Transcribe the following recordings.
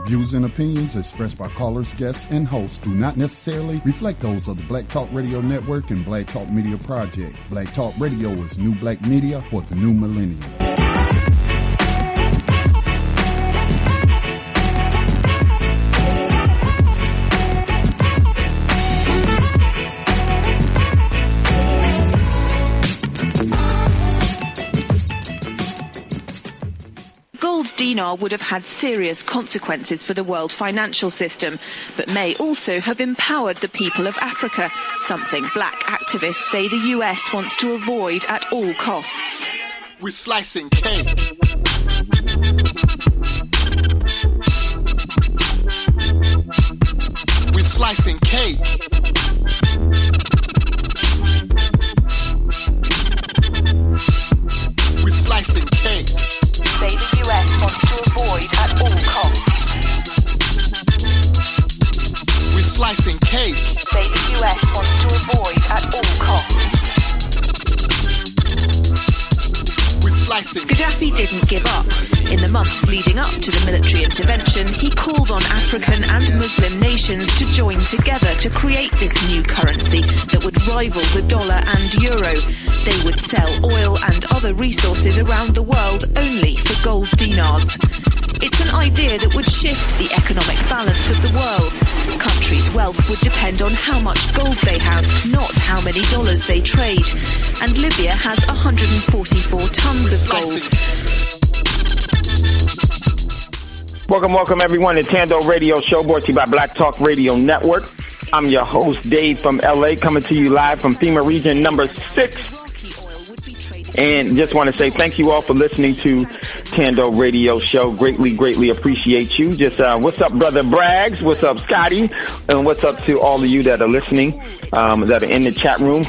views and opinions expressed by callers, guests, and hosts do not necessarily reflect those of the Black Talk Radio Network and Black Talk Media Project. Black Talk Radio is new black media for the new millennium. Dinar would have had serious consequences for the world financial system, but may also have empowered the people of Africa, something black activists say the US wants to avoid at all costs. We're slicing cake. We're slicing cake. We're slicing cake. Say the US wants to avoid at all costs. We're slicing cake. Say the US wants to avoid at all costs. We're slicing. Gaddafi didn't give up. In the months leading up to the military intervention, he called on African and Muslim nations to join together to create this new currency that would rival the dollar and euro. They would sell oil and other resources around the world only for gold dinars. It's an idea that would shift the economic balance of the world. Countries' wealth would depend on how much gold they have, not how many dollars they trade. And Libya has 144 tons of gold. Welcome everyone to Thando Radio Show, brought to you by Black Talk Radio Network. I'm your host, Dave from LA, coming to you live from FEMA region number 6. And just want to say thank you all for listening to Thando Radio Show. Greatly appreciate you. Just what's up, Brother Braggs? What's up, Scotty? And what's up to all of you that are listening, that are in the chat room.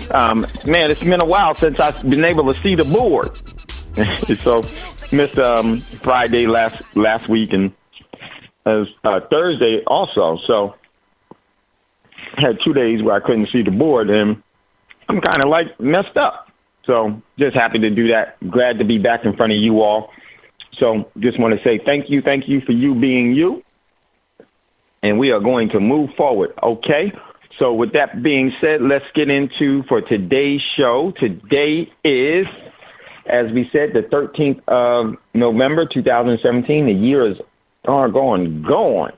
Man, it's been a while since I've been able to see the board. So missed Friday last week and Thursday also. So had 2 days where I couldn't see the board, and I'm kind of like messed up. So just happy to do that. Glad to be back in front of you all. So just want to say thank you for you being you. And we are going to move forward, okay? So with that being said, let's get into for today's show. Today is, as we said, the 13th of November, 2017. The year is gone.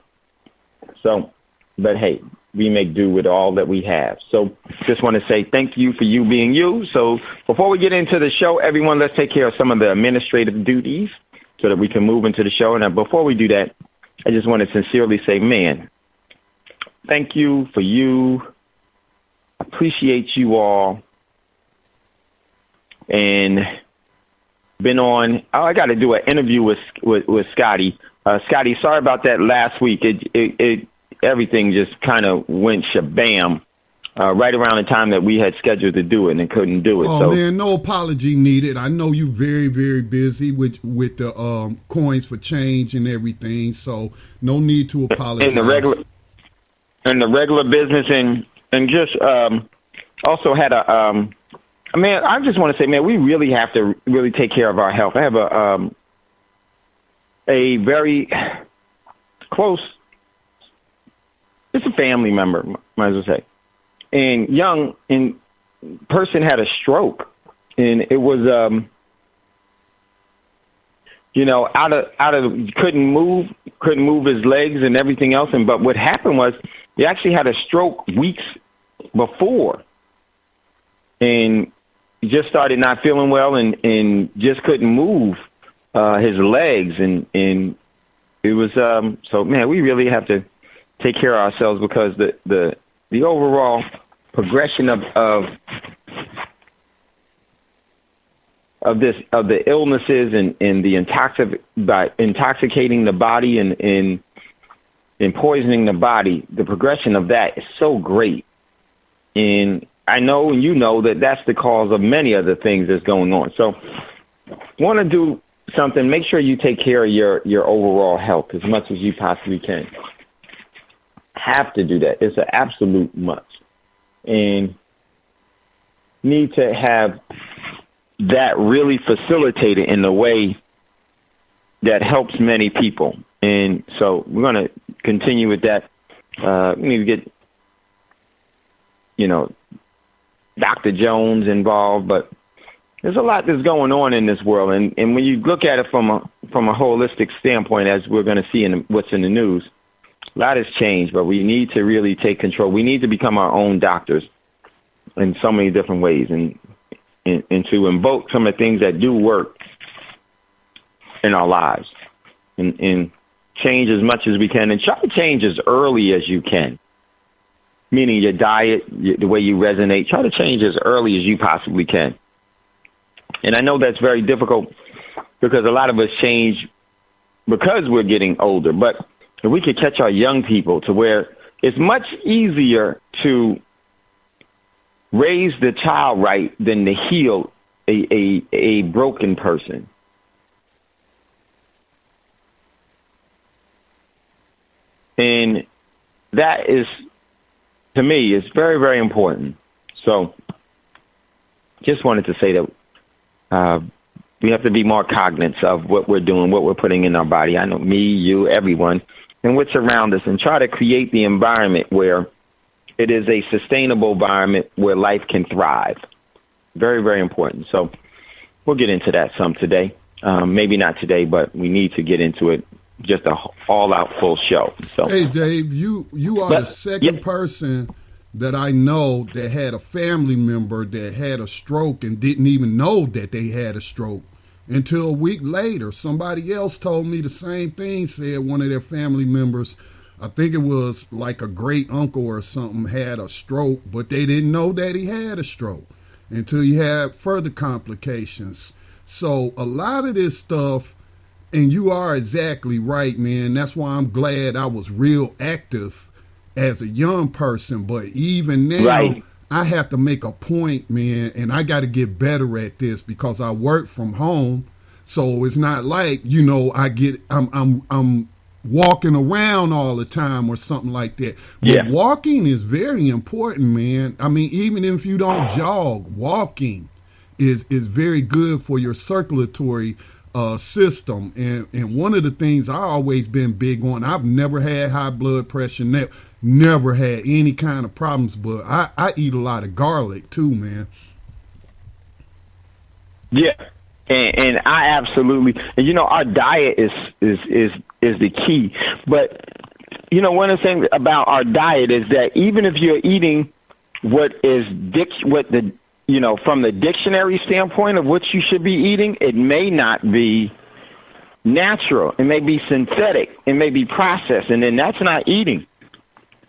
So, but hey, we make do with all that we have. So just want to say thank you for you being you. So before we get into the show, everyone, let's take care of some of the administrative duties so that we can move into the show. And before we do that, I just want to sincerely say, man, thank you for you. Appreciate you all. And been on, I got to do an interview with Scotty. Scotty, sorry about that last week. Everything just kind of went shabam right around the time that we had scheduled to do it and couldn't do it. Oh, man, no apology needed. I know you're very, very busy with the coins for change and everything, so no need to apologize. In the regular business and just also had a man, I just want to say, man, we really have to really take care of our health. I have a very close, it's a family member, might as well say, and young person had a stroke, and it was out of couldn't move his legs and everything else, but what happened was he actually had a stroke weeks before, and he just started not feeling well and just couldn't move his legs, and it was so, man, we really have to take care of ourselves, because the overall progression of the illnesses and the intoxicating the body and poisoning the body, the progression of that is so great. And I know, and you know, that that's the cause of many other things that's going on. So want to do something, make sure you take care of your overall health as much as you possibly can. Have to do that. It's an absolute must. And need to have that really facilitated in a way that helps many people. And so we're going to continue with that. We need to get, Dr. Jones involved, but there's a lot that's going on in this world. And when you look at it from a holistic standpoint, as we're going to see in what's in the news, a lot has changed, but we need to really take control. We need to become our own doctors in so many different ways and to invoke some of the things that do work in our lives and change as much as we can, and try to change as early as you can, meaning your diet, the way you resonate. Try to change as early as you possibly can. And I know that's very difficult because a lot of us change because we're getting older. But if we could catch our young people to where it's much easier to raise the child right than to heal a broken person. And that is, to me, is very, very important. So just wanted to say that we have to be more cognizant of what we're doing, what we're putting in our body. I know me, you, everyone, and what's around us, and try to create the environment where it is a sustainable environment where life can thrive. Very, very important. So we'll get into that some today. Maybe not today, but we need to get into it. Just a all-out full show. So, hey, Dave, you are the second person that I know that had a family member that had a stroke and didn't even know that they had a stroke until a week later. Somebody else told me the same thing, said one of their family members, I think it was like a great uncle or something, had a stroke, but they didn't know that he had a stroke until he had further complications. So a lot of this stuff, and you are exactly right, man. That's why I'm glad I was real active as a young person. But even now, I have to make a point, man, and I got to get better at this because I work from home. So it's not like, I'm walking around all the time or something like that. But walking is very important, man. I mean, even if you don't jog, walking is very good for your circulatory system. And one of the things I always been big on, I've never had high blood pressure, never had any kind of problems, but I eat a lot of garlic too, man. Yeah. And I absolutely, and our diet is the key. But one of the things about our diet is that even if you're eating from the dictionary standpoint of what you should be eating, it may not be natural. It may be synthetic. It may be processed, and then that's not eating.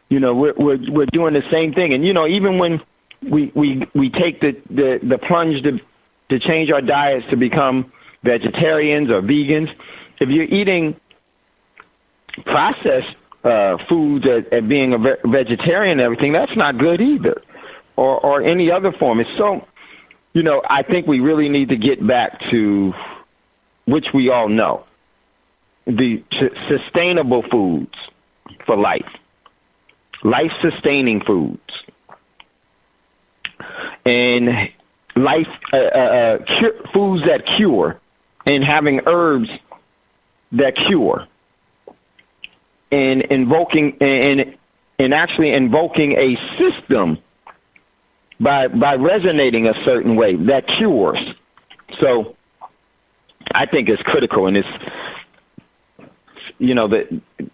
We're doing the same thing, and even when we take the plunge to change our diets to become vegetarians or vegans, if you're eating processed foods at being a vegetarian and everything, that's not good either. Or any other form. It's so, I think we really need to get back to, which we all know, the sustainable foods for life, life-sustaining foods, and foods that cure, and having herbs that cure, and actually invoking a system by resonating a certain way that cures. So I think it's critical, and it's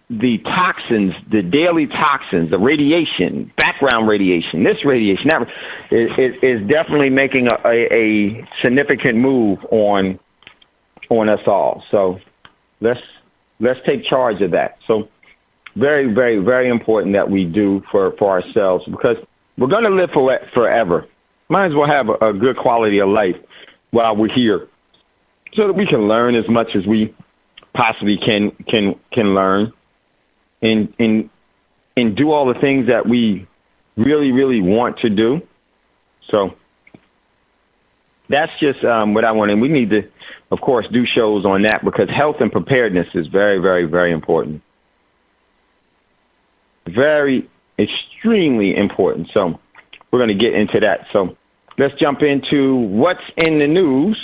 the toxins, the daily toxins, the radiation, background radiation, this radiation, that is definitely making a significant move on us all. So let's take charge of that. So very, very, very important that we do for ourselves, because we're going to live forever. Might as well have a good quality of life while we're here, so that we can learn as much as we possibly can learn, and do all the things that we really, really want to do. So that's just what I want. And we need to, of course, do shows on that, because health and preparedness is very, very, very important. Very extremely important. So we're going to get into that. So let's jump into what's in the news.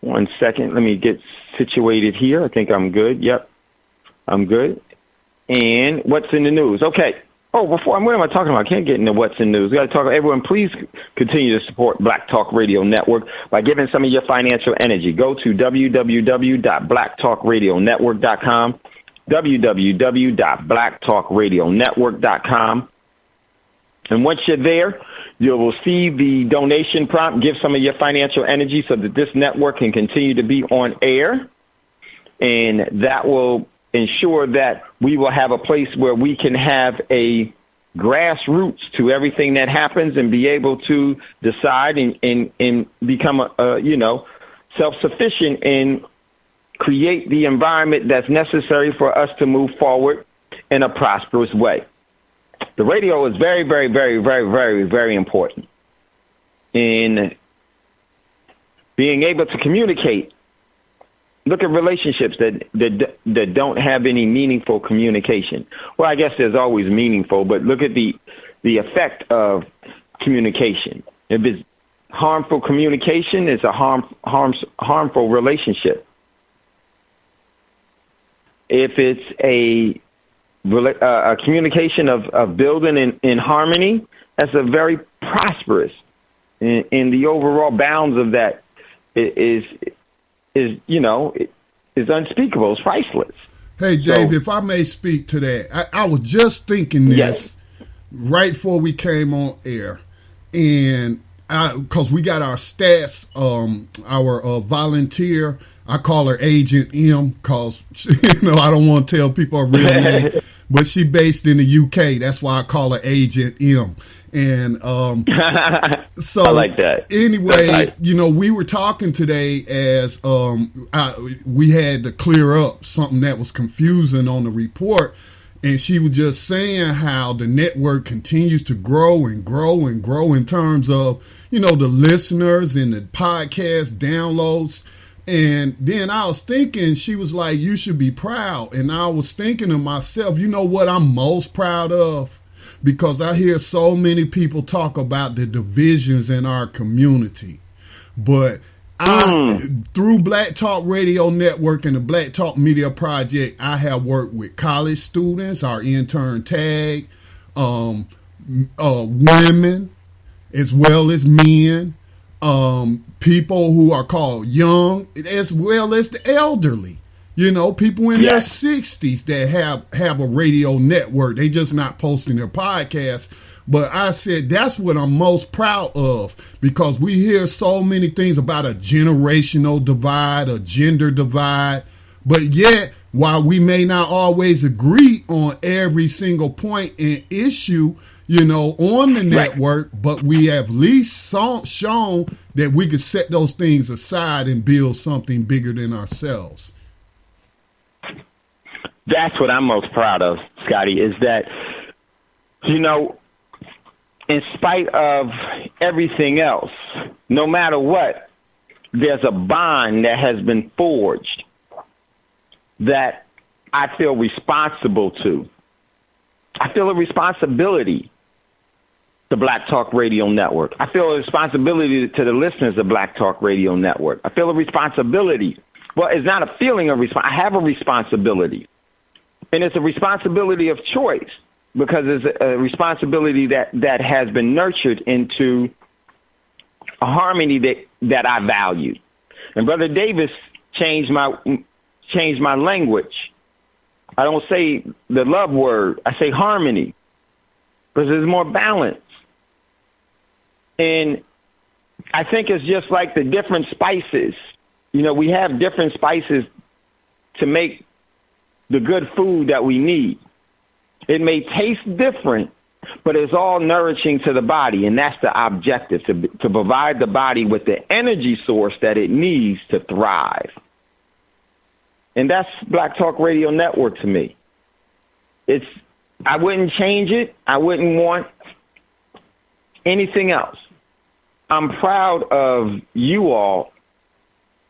1 second. Let me get situated here. I think I'm good. Yep, I'm good. And what's in the news? Okay. Oh, what am I talking about? I can't get into what's in the news. We got to talk about everyone. Please continue to support Black Talk Radio Network by giving some of your financial energy. Go to www.blacktalkradionetwork.com, www.blacktalkradionetwork.com. And once you're there, you will see the donation prompt. Give some of your financial energy so that this network can continue to be on air. And that will ensure that we will have a place where we can have a grassroots to everything that happens and be able to decide and become self-sufficient and create the environment that's necessary for us to move forward in a prosperous way. The radio is very, very, very, very, very, very important in being able to communicate. Look at relationships that don't have any meaningful communication. Well, I guess there's always meaningful, but look at the effect of communication. If it's harmful communication, it's a harmful relationship. If it's a communication of building in harmony, that's a very prosperous. In the overall bounds of that is unspeakable. It's priceless. Hey, Dave, if I may speak to that, I was just thinking this right before we came on air, and because we got our stats, our volunteer, I call her Agent M because I don't want to tell people her real name, but she based in the UK. That's why I call her Agent M. And so I like that. Anyway, we were talking today as we had to clear up something that was confusing on the report. And she was just saying how the network continues to grow and grow and grow in terms of, the listeners and the podcast downloads. And then I was thinking, she was like, you should be proud. And I was thinking to myself, you know what I'm most proud of? Because I hear so many people talk about the divisions in our community. But through Black Talk Radio Network and the Black Talk Media Project, I have worked with college students, our intern tag, women, as well as men, people who are called young, as well as the elderly. People in their 60s that have a radio network. They just not posting their podcasts. But I said that's what I'm most proud of, because we hear so many things about a generational divide, a gender divide. But yet, while we may not always agree on every single point and issue, on the network, but we have at least shown that we could set those things aside and build something bigger than ourselves. That's what I'm most proud of, Scotty, is that, in spite of everything else, no matter what, there's a bond that has been forged that I feel responsible to. I feel a responsibility to Black Talk Radio Network. I feel a responsibility to the listeners of Black Talk Radio Network. I feel a responsibility. Well, it's not a feeling of I have a responsibility. And it's a responsibility of choice, because it's a responsibility that has been nurtured into a harmony that I value. And Brother Davis changed my language. I don't say the love word. I say harmony, because there's more balance. And I think it's just like the different spices. We have different spices to make the good food that we need. It may taste different, but it's all nourishing to the body, and that's the objective, to provide the body with the energy source that it needs to thrive. And that's Black Talk Radio Network to me. I wouldn't change it. I wouldn't want anything else. I'm proud of you all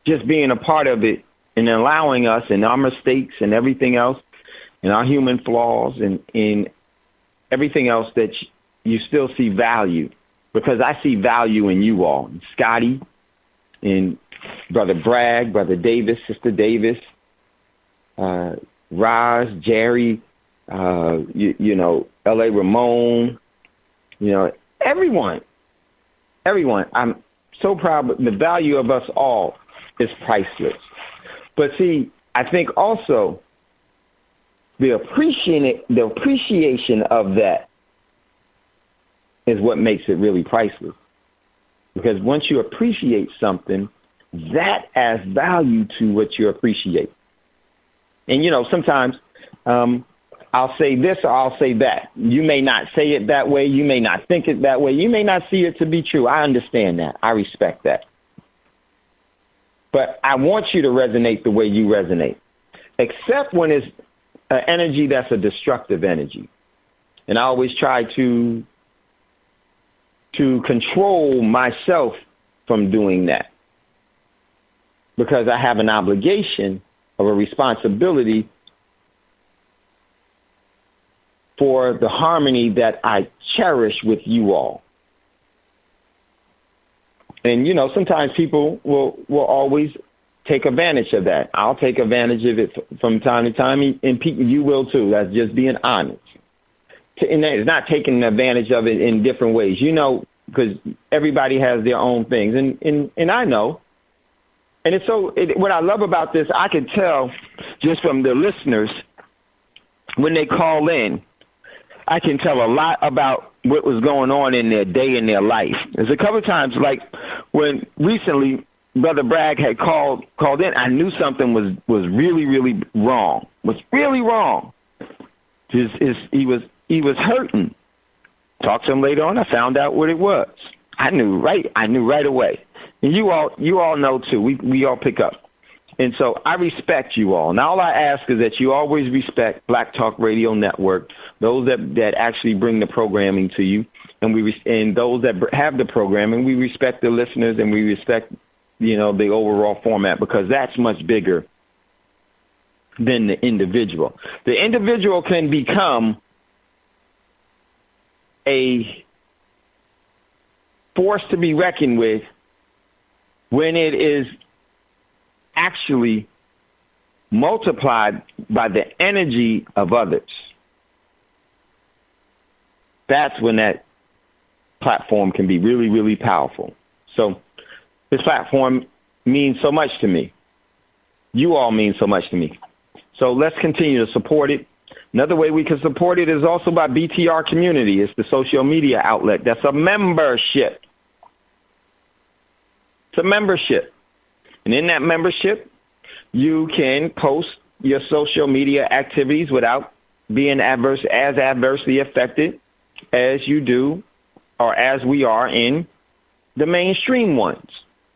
just being a part of it and allowing us, and our mistakes and everything else, and our human flaws and everything else, that you still see value, because I see value in you all. Scotty, and Brother Bragg, Brother Davis, Sister Davis, Roz, Jerry, L.A. Ramon, everyone. I'm so proud. But the value of us all is priceless. But see, I think also the appreciation of that is what makes it really priceless. Because once you appreciate something, that adds value to what you appreciate. And, sometimes I'll say this or I'll say that. You may not say it that way. You may not think it that way. You may not see it to be true. I understand that. I respect that. But I want you to resonate the way you resonate, except when it's an energy that's a destructive energy. And I always try to control myself from doing that, because I have an obligation of a responsibility for the harmony that I cherish with you all. And, sometimes people will always take advantage of that. I'll take advantage of it from time to time, and you will too. That's just being honest. And it's not taking advantage of it in different ways, because everybody has their own things. And I know. And what I love about this, I can tell just from the listeners when they call in, I can tell a lot about what was going on in their day in their life. There's a couple of times, like when recently Brother Bragg had called in, I knew something was really, really wrong. Was really wrong. He was hurting. Talked to him later on. I found out what it was. I knew right away. And you all know too. We all pick up. And so I respect you all. And all I ask is that you always respect Black Talk Radio Network, those that actually bring the programming to you, and those that have the programming. We respect the listeners, and we respect, the overall format, because that's much bigger than the individual. The individual can become a force to be reckoned with when it is actually multiplied by the energy of others. That's when that platform can be really, really powerful. So this platform means so much to me. You all mean so much to me. So let's continue to support it. Another way we can support it is also by BTR Community. It's the social media outlet. That's a membership. It's a membership. And in that membership, you can post your social media activities without being adversely affected as you do, or as we are in the mainstream ones.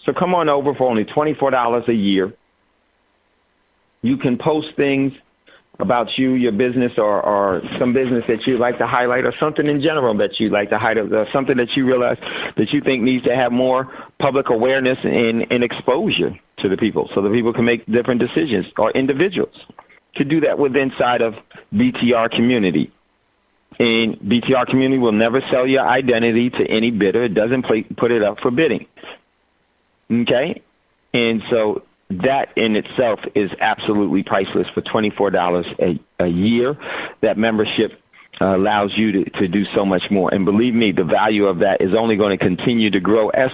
So come on over for only $24 a year. You can post things about you, your business, or some business that you'd like to highlight, or something in general that you'd like to highlight, or something that you realize that you think needs to have more public awareness and exposure to the people, so the people can make different decisions, or individuals to do that with inside of BTR Community. And BTR Community will never sell your identity to any bidder. It doesn't put it up for bidding. Okay? And so that in itself is absolutely priceless for $24 a year. That membership allows you to do so much more. And believe me, the value of that is only going to continue to grow as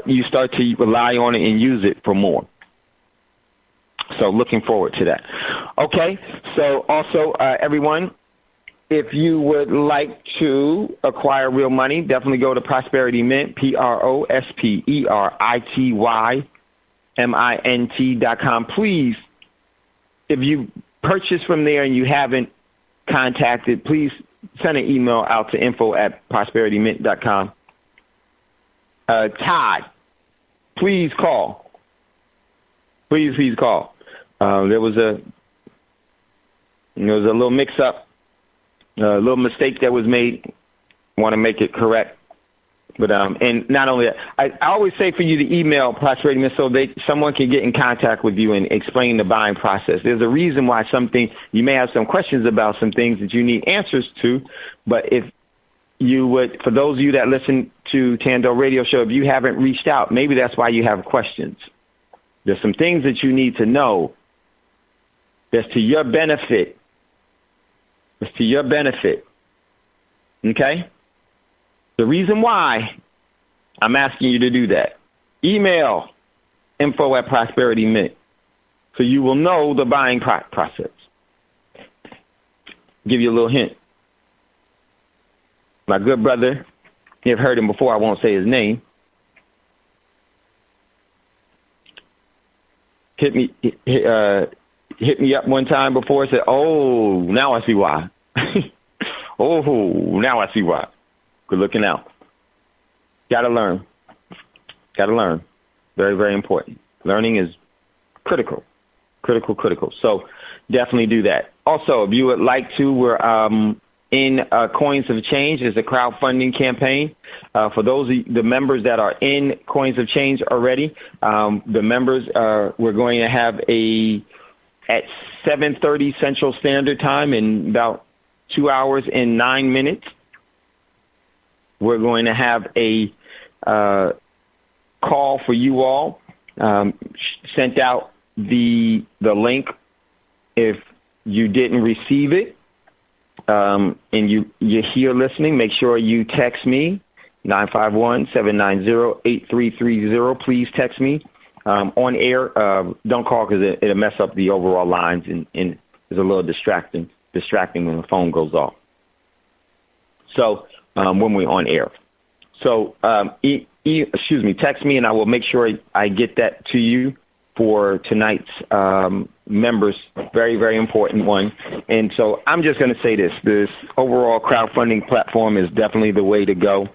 you start to rely on it and use it for more. So looking forward to that. Okay, so also, everyone, if you would like to acquire real money, definitely go to Prosperity Mint, PROSPERITYMINT.com. Please, if you purchase from there and you haven't contacted, please send an email out to info@prosperitymint.com. Todd, please call. Please call. There was a little mix-up. A little mistake that was made. I want to make it correct. But and not only that, I always say for you to email Prosperity Mint so someone can get in contact with you and explain the buying process. There's a reason why you may have some questions about some things that you need answers to. But if you would, for those of you that listen to Thando Radio Show, if you haven't reached out, maybe that's why you have questions. There's some things that you need to know that's to your benefit. It's to your benefit. Okay? The reason why I'm asking you to do that, email info@ProsperityMint so you will know the buying process. Give you a little hint. My good brother, you've heard him before, I won't say his name, hit me up one time before and said, oh, now I see why. Oh, now I see why. Good looking out. Got to learn. Very, very important. Learning is critical. So definitely do that. Also, if you would like to, we're in Coins of Change. Is a crowdfunding campaign. For those of the members that are in Coins of Change already, the members, we're going to have at 7:30 Central Standard Time in about 2 hours and 9 minutes, we're going to have a call for you all. Sent out the link. If you didn't receive it, and you're here listening, make sure you text me, 951-790-8330. Please text me on air. Don't call because it'll mess up the overall lines, and it's a little distracting when the phone goes off. So when we're on air. So text me, and I will make sure I get that to you for tonight's members. Very, very important one. And so I'm just going to say this overall crowdfunding platform is definitely the way to go.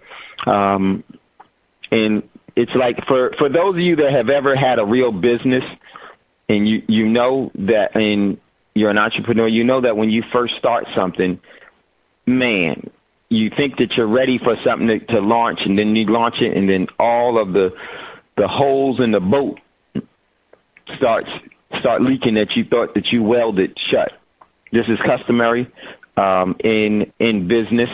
And it's like for those of you that have ever had a real business, and you know that, and you're an entrepreneur, you know that when you first start something, man, you think that you're ready for something to launch, and then you launch it, and then all of the holes in the boat start leaking that you thought that you welded shut. This is customary in business.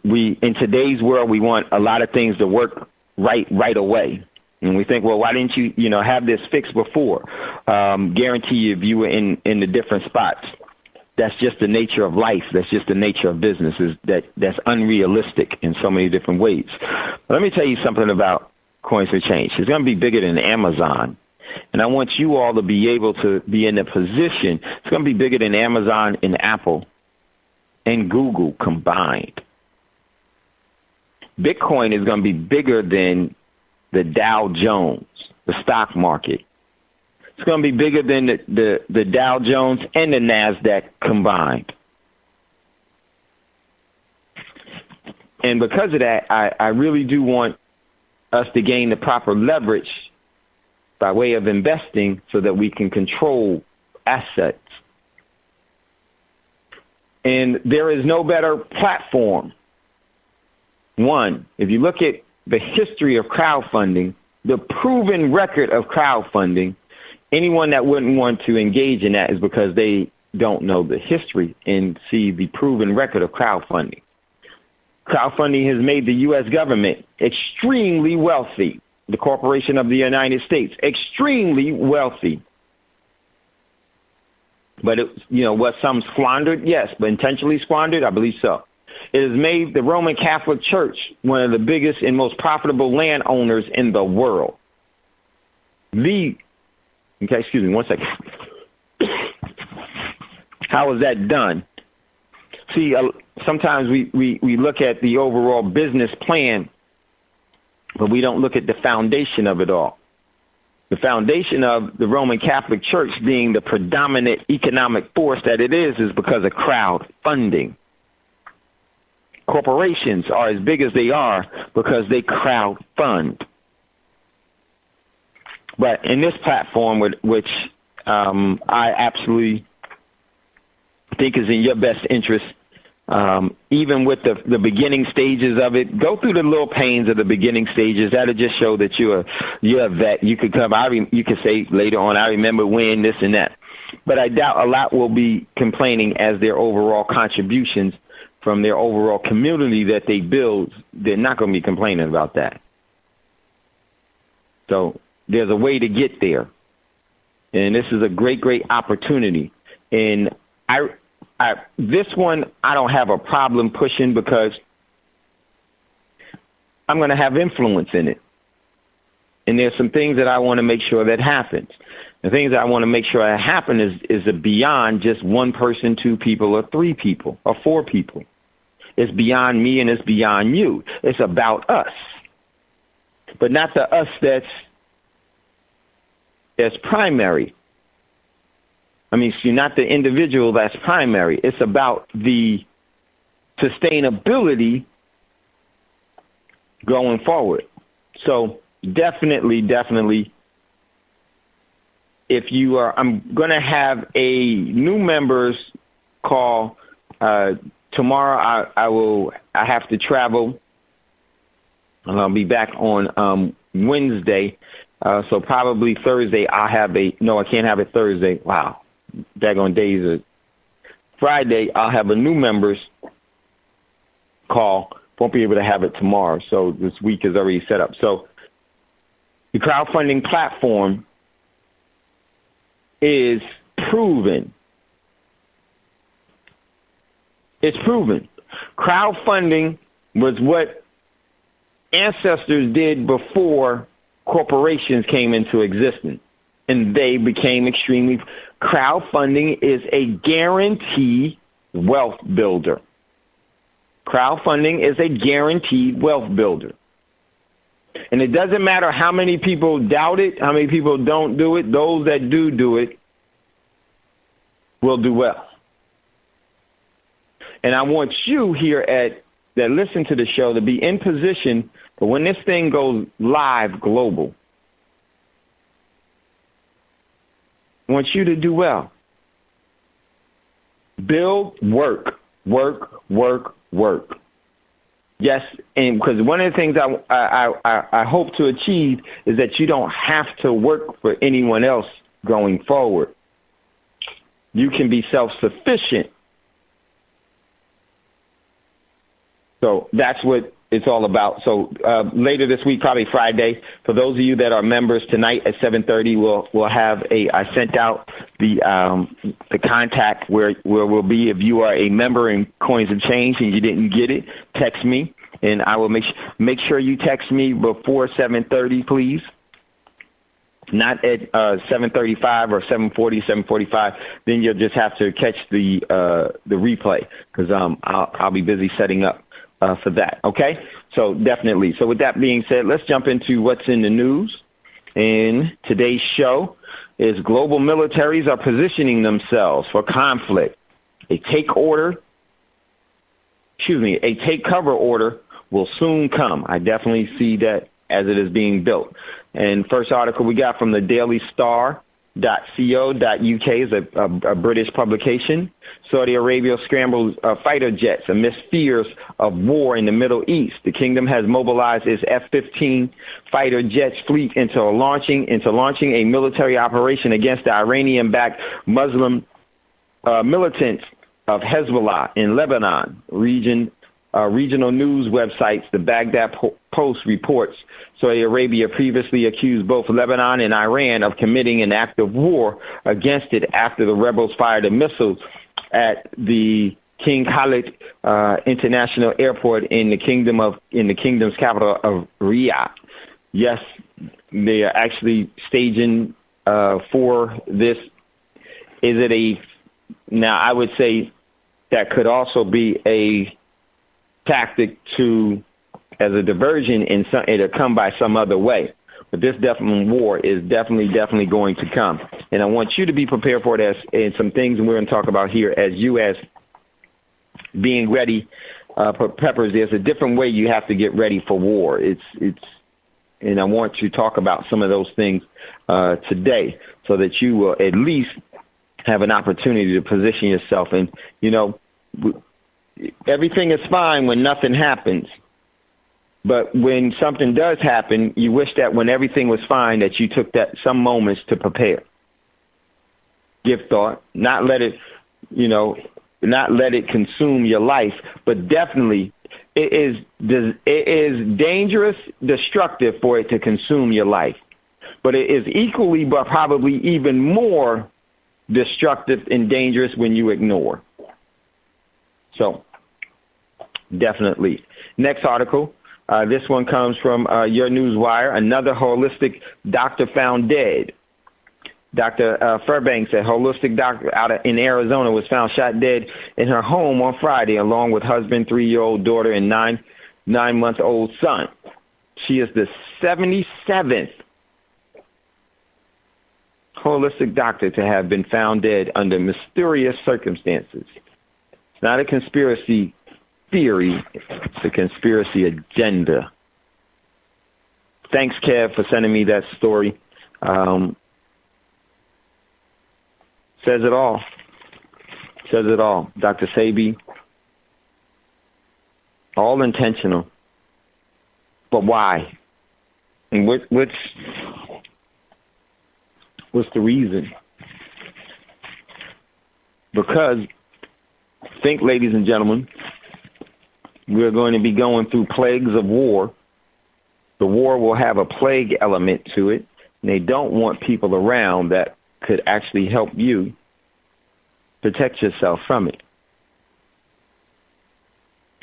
We in today's world, we want a lot of things to work right away. And we think, well, why didn't you have this fixed before? Guarantee you, if you were in the different spots. That's just the nature of life. That's just the nature of business. That's unrealistic in so many different ways. But let me tell you something about Coins for Change. It's going to be bigger than Amazon. And I want you all to be able to be in a position. It's going to be bigger than Amazon and Apple and Google combined. Bitcoin is going to be bigger than the Dow Jones, the stock market. It's going to be bigger than the Dow Jones and the NASDAQ combined. And because of that, I really do want us to gain the proper leverage by way of investing so that we can control assets. And there is no better platform. One, if you look at the history of crowdfunding, the proven record of crowdfunding, anyone that wouldn't want to engage in that is because they don't know the history and see the proven record of crowdfunding. Crowdfunding has made the U.S. government extremely wealthy. The Corporation of the United States, extremely wealthy. But was some squandered? Yes, but intentionally squandered? I believe so. It has made the Roman Catholic Church one of the biggest and most profitable landowners in the world. Okay, excuse me, one second. How is that done? See, sometimes we look at the overall business plan, but we don't look at the foundation of it all. The foundation of the Roman Catholic Church being the predominant economic force that it is because of crowdfunding. Corporations are as big as they are because they crowdfund. But in this platform, which I absolutely think is in your best interest, even with the beginning stages of it, go through the little pains of the beginning stages. That'll just show that you're a vet. You could come. You could say later on, I remember when this and that. But I doubt a lot will be complaining as their overall contributions from their overall community that they build, they're not going to be complaining about that. So there's a way to get there. And this is a great, great opportunity. And this one, I don't have a problem pushing because I'm going to have influence in it. And there's some things that I want to make sure that happens. The things that I want to make sure that happen is beyond just one person, two people, or three people, or four people. It's beyond me and it's beyond you. It's about us. But not the us that's primary. I mean, see, not the individual that's primary. It's about the sustainability going forward. So definitely, if you are, I'm going to have a new members call tomorrow. I have to travel, and I'll be back on Wednesday. So probably Thursday I can't have it Thursday. Wow. Daggone days. Friday I'll have a new members call. Won't be able to have it tomorrow. So this week is already set up. So the crowdfunding platform is proven. It's proven. Crowdfunding was what ancestors did before corporations came into existence, and they became extremely. Crowdfunding is a guaranteed wealth builder. Crowdfunding is a guaranteed wealth builder. And it doesn't matter how many people doubt it, how many people don't do it. Those that do it will do well. And I want you here that listen to the show to be in position for when this thing goes live global. I want you to do well. Build, work. Yes, and because one of the things I hope to achieve is that you don't have to work for anyone else going forward. You can be self-sufficient. So that's what it's all about. So later this week, probably Friday, for those of you that are members tonight at 7:30, we'll have I sent out the contact where we'll be. If you are a member in Coins and Change and you didn't get it, text me, and I will make sure you text me before 7:30, please. Not at 7:35 or 7:40, 7:45. Then you'll just have to catch the replay because I'll be busy setting up for that. Okay, so definitely. So with that being said, let's jump into what's in the news. And today's show is global militaries are positioning themselves for conflict. A takeover order will soon come. I definitely see that as it is being built. And first article we got from the Daily Star.co.uk is a British publication. Saudi Arabia scrambles fighter jets amidst fears of war in the Middle East. The kingdom has mobilized its F-15 fighter jets fleet into launching a military operation against the Iranian-backed Muslim militants of Hezbollah in Lebanon. Regional news websites, the Baghdad Post reports, Saudi Arabia previously accused both Lebanon and Iran of committing an act of war against it after the rebels fired a missile at the King Khalid International Airport in the kingdom's capital of Riyadh. Yes, they are actually staging for this. Is it now I would say that could also be a tactic as a diversion, and it'll come by some other way. But this war is definitely going to come. And I want you to be prepared for it and some things we're going to talk about here as being ready for peppers. There's a different way you have to get ready for war. And I want to talk about some of those things today so that you will at least have an opportunity to position yourself. And, everything is fine when nothing happens. But when something does happen, you wish that when everything was fine that you took some moments to prepare. Give thought, not let it, not let it consume your life, but definitely it is dangerous, destructive for it to consume your life. But it is equally, but probably even more destructive and dangerous when you ignore. So, definitely. Next article. This one comes from Your Newswire. Another holistic doctor found dead. Dr. Fairbanks, a holistic doctor out in Arizona, was found shot dead in her home on Friday, along with husband, 3-year-old daughter, and nine-month-old son. She is the 77th holistic doctor to have been found dead under mysterious circumstances. It's not a conspiracy theory, it's a conspiracy agenda. Thanks, Kev, for sending me that story. Says it all. Says it all. Dr. Sabi, all intentional. But why? And what's the reason? Because, think, ladies and gentlemen, we're going to be going through plagues of war. The war will have a plague element to it, and they don't want people around that could actually help you protect yourself from it.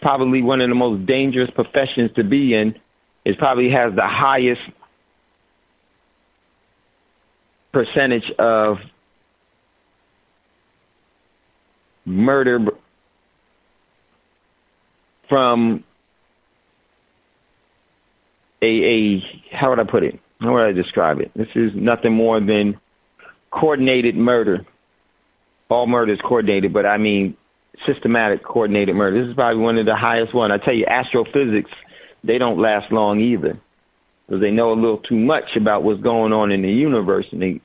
Probably one of the most dangerous professions to be in. It probably has the highest percentage of murder from how would I put it? How would I describe it? This is nothing more than coordinated murder. All murder is coordinated, but I mean systematic coordinated murder. This is probably one of the highest one. I tell you, astrophysics, they don't last long either, because they know a little too much about what's going on in the universe, and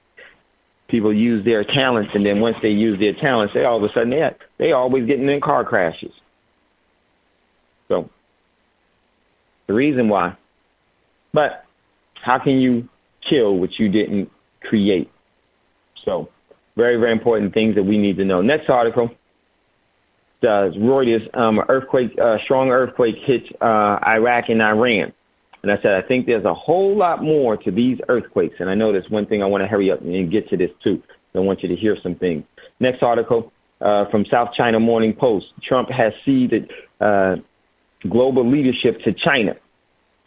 people use their talents, and then once they use their talents, they all of a sudden they always getting in car crashes. So the reason why. But how can you kill what you didn't create? So very, very important things that we need to know. Next article. Reuters, strong earthquake hits Iraq and Iran. And I said, I think there's a whole lot more to these earthquakes. And I know there's one thing I want to hurry up and get to this too. I want you to hear some things. Next article from South China Morning Post. Trump has ceded global leadership to China.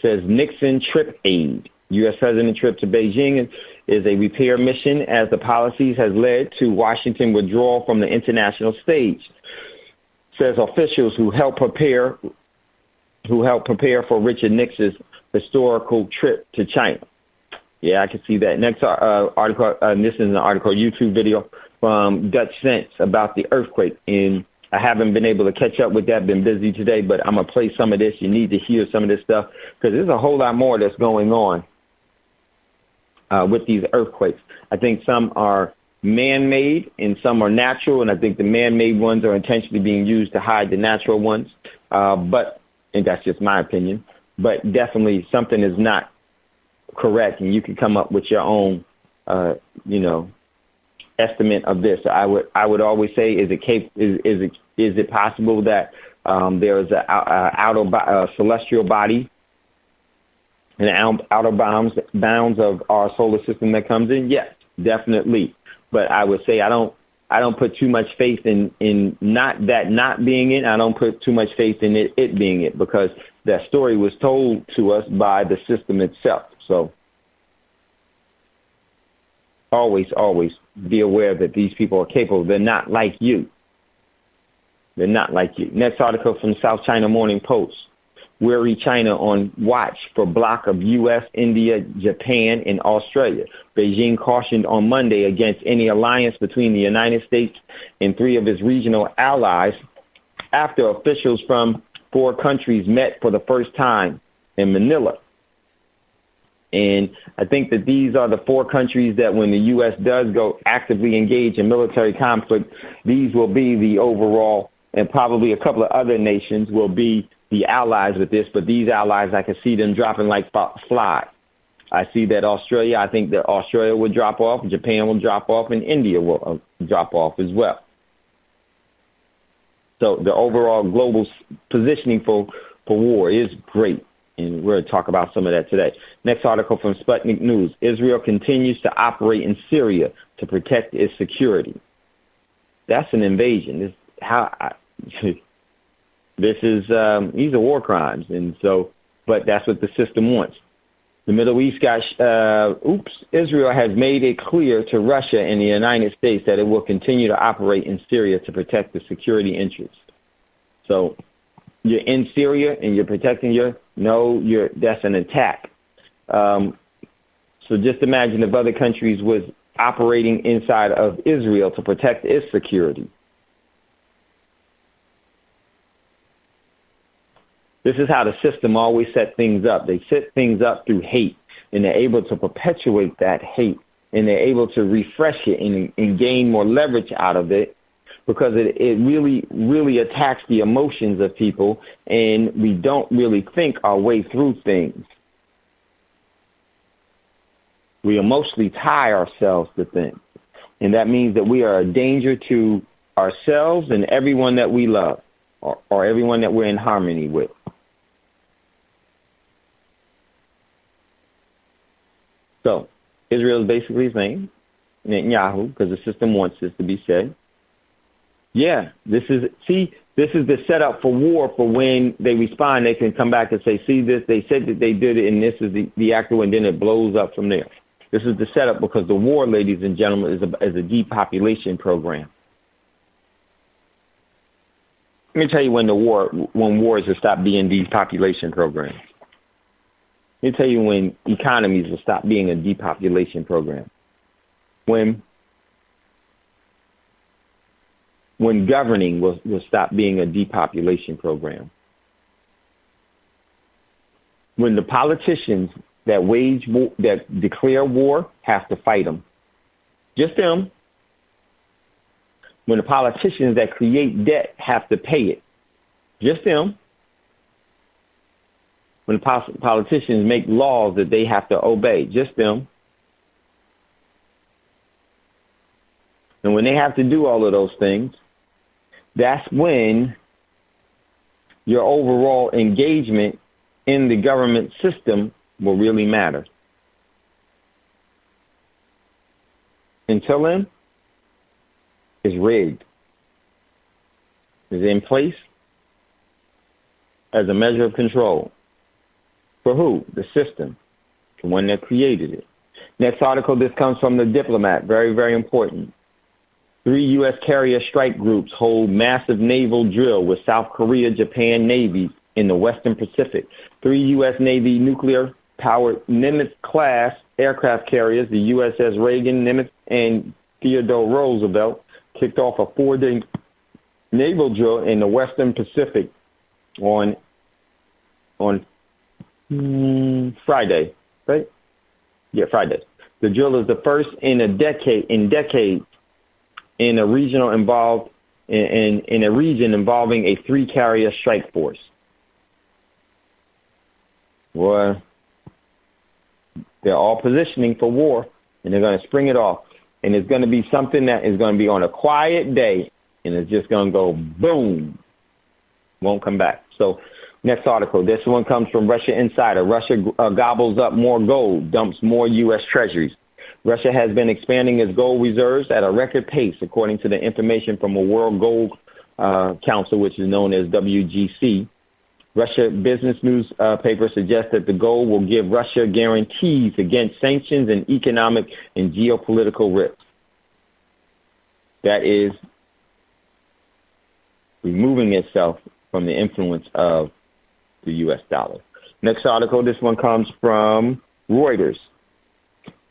Says Nixon trip aid. U.S. President trip to Beijing is a repair mission as the policies has led to Washington withdrawal from the international stage. Says officials who helped prepare for Richard Nixon's historical trip to China. Yeah, I can see that. Next article, this is an article, YouTube video from Dutch Sense about the earthquake. And I haven't been able to catch up with that, been busy today, but I'm going to play some of this. You need to hear some of this stuff because there's a whole lot more that's going on with these earthquakes. I think some are man-made and some are natural, and I think the man-made ones are intentionally being used to hide the natural ones. And that's just my opinion. But definitely something is not correct, and you can come up with your own, estimate of this. I would always say, is it possible that there is a celestial body and outer bounds of our solar system that comes in? Yes, definitely. But I would say I don't put too much faith in not being it. I don't put too much faith in it being it, because that story was told to us by the system itself. So always be aware that these people are capable. They're not like you. They're not like you. Next article from South China Morning Post. Weary China on watch for block of U.S., India, Japan, and Australia. Beijing cautioned on Monday against any alliance between the United States and three of its regional allies after officials from 4 countries met for the first time in Manila. And I think that these are the 4 countries that when the U.S. does go actively engage in military conflict, these will be the overall, and probably a couple of other nations will be the allies with this. But these allies, I can see them dropping like flies. I see that I think that Australia will drop off, Japan will drop off, and India will drop off as well. So the overall global positioning for war is great. And we're going to talk about some of that today. Next article from Sputnik News. Israel continues to operate in Syria to protect its security. That's an invasion. These are war crimes. And so, but that's what the system wants. The Middle East Israel has made it clear to Russia and the United States that it will continue to operate in Syria to protect the security interests. So you're in Syria and you're protecting that's an attack. So just imagine if other countries was operating inside of Israel to protect its security. This is how the system always set things up. They set things up through hate, and they're able to perpetuate that hate, and they're able to refresh it and gain more leverage out of it, because it really, really attacks the emotions of people, and we don't really think our way through things. We emotionally tie ourselves to things, and that means that we are a danger to ourselves and everyone that we love, or everyone that we're in harmony with. So Israel is basically saying, Netanyahu, because the system wants this to be said, yeah, this is the setup for war. For when they respond, they can come back and say, see this, they said that they did it, and this is the actual, and then it blows up from there. This is the setup because the war, ladies and gentlemen, is a depopulation program. Let me tell you when wars will stop being depopulation programs. Let me tell you when economies will stop being a depopulation program. When governing will stop being a depopulation program. When the politicians that wage war, that declare war, have to fight them. Just them. When the politicians that create debt have to pay it. Just them. When politicians make laws that they have to obey, just them. And when they have to do all of those things, that's when your overall engagement in the government system will really matter. Until then, it's rigged. It's in place as a measure of control. For who? The system, the one that created it. Next article, this comes from The Diplomat. Very, very important. 3 U.S. carrier strike groups hold massive naval drill with South Korea, Japan navies in the Western Pacific. 3 U.S. Navy nuclear-powered Nimitz-class aircraft carriers, the USS Reagan, Nimitz, and Theodore Roosevelt, kicked off a 4-day naval drill in the Western Pacific on Friday, right? Yeah, Friday. The drill is the first in decades in a region involving a 3-carrier strike force. Well, they're all positioning for war, and they're going to spring it off. And it's going to be something that is going to be on a quiet day, and it's just going to go boom, won't come back. So next article, this one comes from Russia Insider. Russia gobbles up more gold, dumps more U.S. treasuries. Russia has been expanding its gold reserves at a record pace, according to the information from a World Gold Council, which is known as WGC. Russia Business newspaper suggests that the gold will give Russia guarantees against sanctions and economic and geopolitical risks. That is removing itself from the influence of the U.S. dollar. Next article, this one comes from Reuters.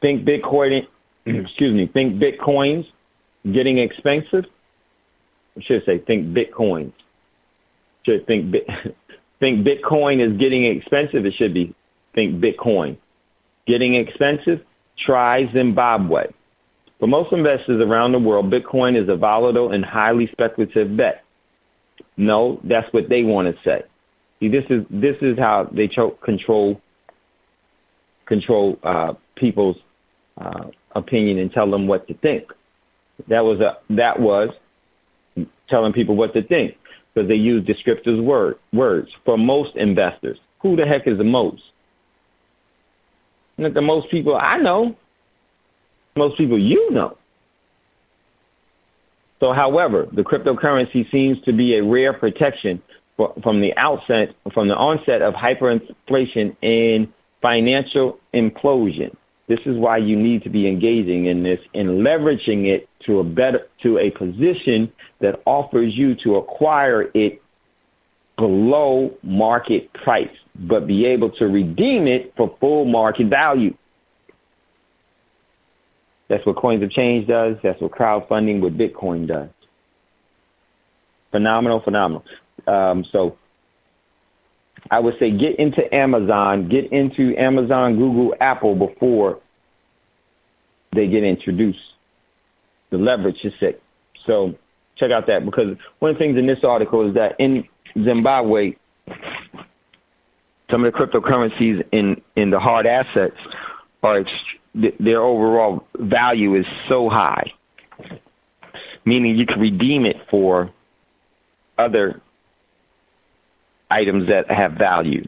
Think Bitcoin's getting expensive. I should say think Bitcoin. Think Bitcoin is getting expensive. It should be think Bitcoin. Getting expensive? Try Zimbabwe. For most investors around the world, Bitcoin is a volatile and highly speculative bet. No, that's what they want to say. See, this is how they control people's opinion and tell them what to think. That was telling people what to think. because they use descriptive words for most investors. Who the heck is the most? Not the most people I know. Most people you know. So, however, the cryptocurrency seems to be a rare protection from the onset of hyperinflation and financial implosion. This is why you need to be engaging in this and leveraging it to a position that offers you to acquire it below market price, but be able to redeem it for full market value. That's what Coins of Change does. That's what crowdfunding with Bitcoin does. Phenomenal. So I would say get into Amazon, Google, Apple before they get introduced. The leverage is sick. So check out that, because one of the things in this article is that in Zimbabwe, some of the cryptocurrencies in the hard assets their overall value is so high, meaning you can redeem it for other items that have value.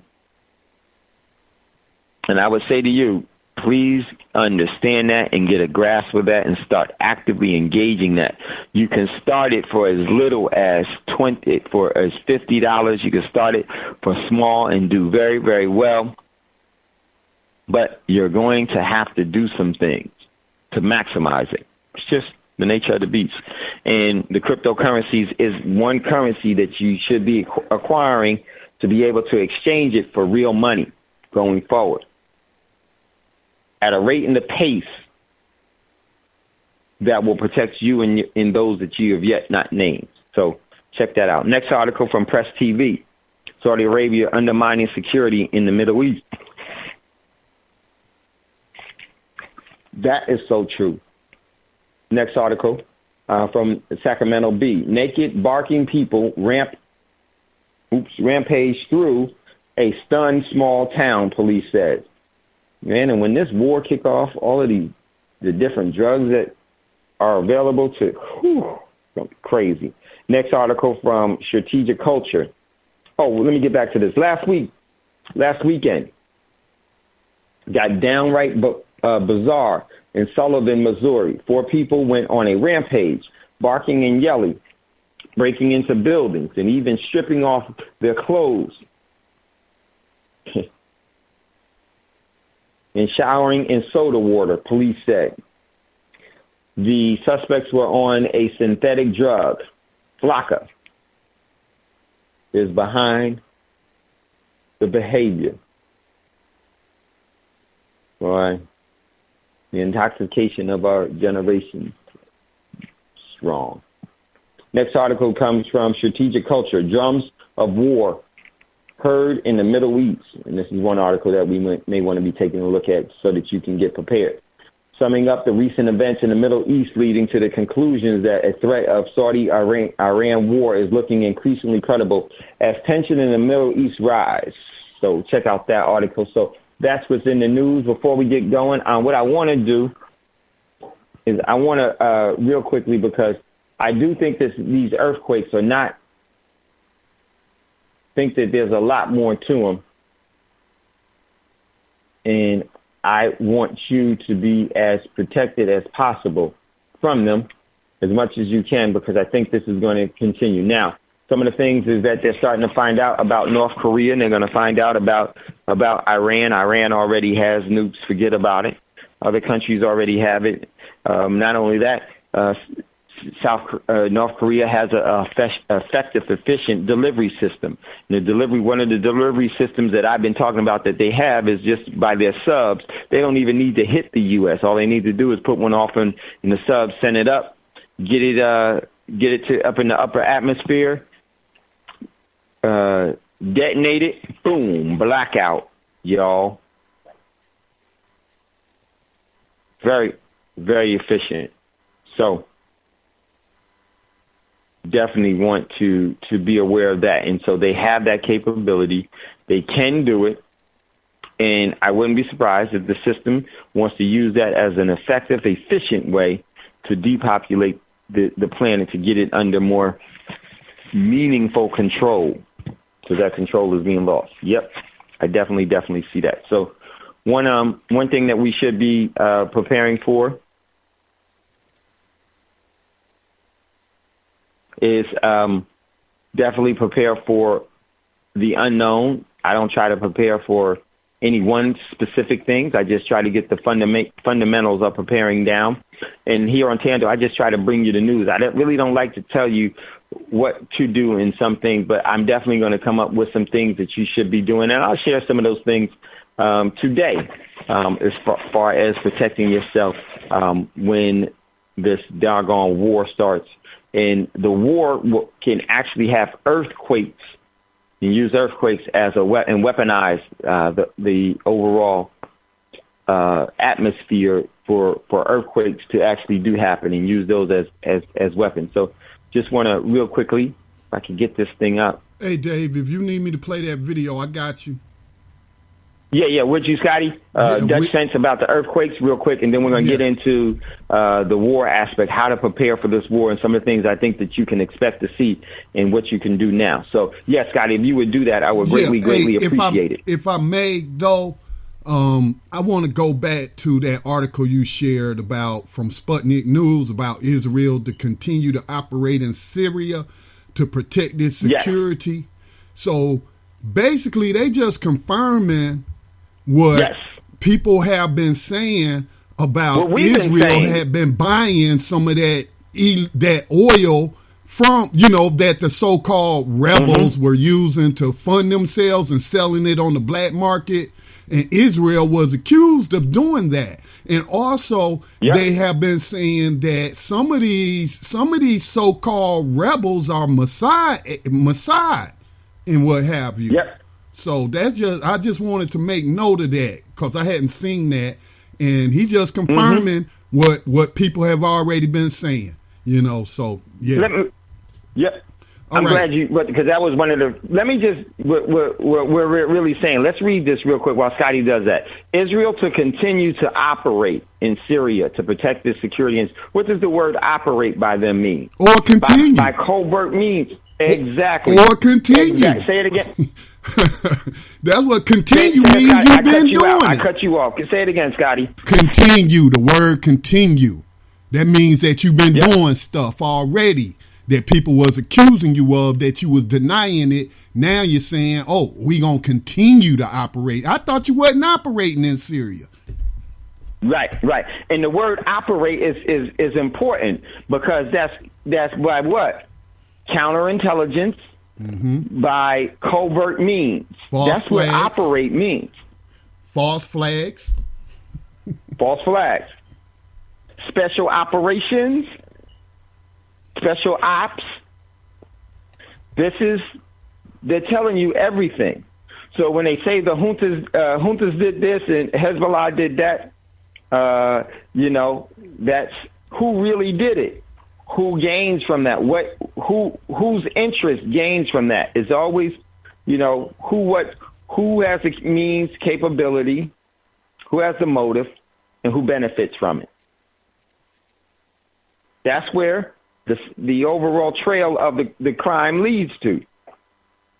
And I would say to you, please understand that and get a grasp of that and start actively engaging that. You can start it for as little as $50. You can start it for small and do very, very well. But you're going to have to do some things to maximize it. It's just the nature of the beast. And the cryptocurrencies is one currency that you should be acquiring to be able to exchange it for real money going forward at a rate and the pace that will protect you and those that you have yet not named. So check that out. Next article from Press TV. Saudi Arabia undermining security in the Middle East. That is so true. Next article from Sacramento Bee. Naked barking people rampage through a stunned small town, police said. Man, and when this war kick off, all of the different drugs that are available to, crazy. Next article from Strategic Culture. Oh, let me get back to this. Last weekend, got downright bizarre in Sullivan, Missouri. 4 people went on a rampage, barking and yelling, breaking into buildings, and even stripping off their clothes and showering in soda water, police said. The suspects were on a synthetic drug. Flocka is behind the behavior. Boy, the intoxication of our generation, strong. Next article comes from Strategic Culture. Drums of war heard in the Middle East. And this is one article that we may want to be taking a look at so that you can get prepared. Summing up the recent events in the Middle East, leading to the conclusions that a threat of Saudi-Iran war is looking increasingly credible as tension in the Middle East rise. So check out that article. So that's what's in the news. Before we get going, what I want to do is I want to, real quickly, because I do think these earthquakes are not, think that there's a lot more to them. And I want you to be as protected as possible from them as much as you can, because I think this is going to continue. Now, some of the things is that they're starting to find out about North Korea, and they're going to find out about Iran. Iran already has nukes. Forget about it. Other countries already have it. Not only that, North Korea has a effective, efficient delivery system. One of the delivery systems that I've been talking about that they have is just by their subs. They don't even need to hit the U.S. All they need to do is put one off in the subs, send it up, get it to up in the upper atmosphere, detonate it, boom, blackout, y'all. Very, very efficient. So definitely want to be aware of that. And so they have that capability. They can do it. And I wouldn't be surprised if the system wants to use that as an effective, efficient way to depopulate the planet, to get it under more meaningful control. So that control is being lost. Yep, I definitely see that. So one thing that we should be preparing for is definitely prepare for the unknown. I don't try to prepare for any one specific things. I just try to get the fundamentals of preparing down. And here on Thando, I just try to bring you the news. I really don't like to tell you what to do in some things, but I'm definitely going to come up with some things that you should be doing. And I'll share some of those things today as far as protecting yourself when this doggone war starts. And the war can actually have earthquakes. You use earthquakes as a weapon, weaponize the overall atmosphere for earthquakes to actually do happen, and use those as weapons. So just want to real quickly, if I can get this thing up. Hey, Dave, if you need me to play that video, I got you. Yeah. Would you, Scotty? Dutch sense about the earthquakes real quick, and then we're going to get into the war aspect, how to prepare for this war, and some of the things I think that you can expect to see and what you can do now. So, yes, Scotty, if you would do that, I would greatly appreciate it. If I may, though, I want to go back to that article you shared from Sputnik News about Israel to continue to operate in Syria to protect its security. Yes. So, basically, they just confirming what people have been saying about Israel had been buying some of that oil from, that the so-called rebels were using to fund themselves and selling it on the black market. And Israel was accused of doing that. And also they have been saying that some of these so-called rebels are Mossad and what have you. Yep. So I just wanted to make note of that because I hadn't seen that, and he just confirming what people have already been saying, So I'm glad because that was one of the. Let me just we're really saying. Let's read this real quick while Scotty does that. Israel to continue to operate in Syria to protect its security. And what does the word "operate" by them mean? Or continue by covert means. Exactly. Or continue. Exactly. Say it again. That's what continue means. You've been doing it. I cut you off. Say it again, Scotty. Continue. The word continue. That means that you've been doing stuff already that people was accusing you of, that you was denying it. Now you're saying, oh, we going to continue to operate. I thought you wasn't operating in Syria. Right. And the word operate is important because that's by what? Counterintelligence by covert means. That's what operate means. False flags. Special operations. Special ops. They're telling you everything. So when they say the juntas did this and Hezbollah did that, that's who really did it. Who gains from that? Whose interest gains from that? It's always, who has the means, capability, who has the motive, and who benefits from it. That's where the overall trail of the crime leads to.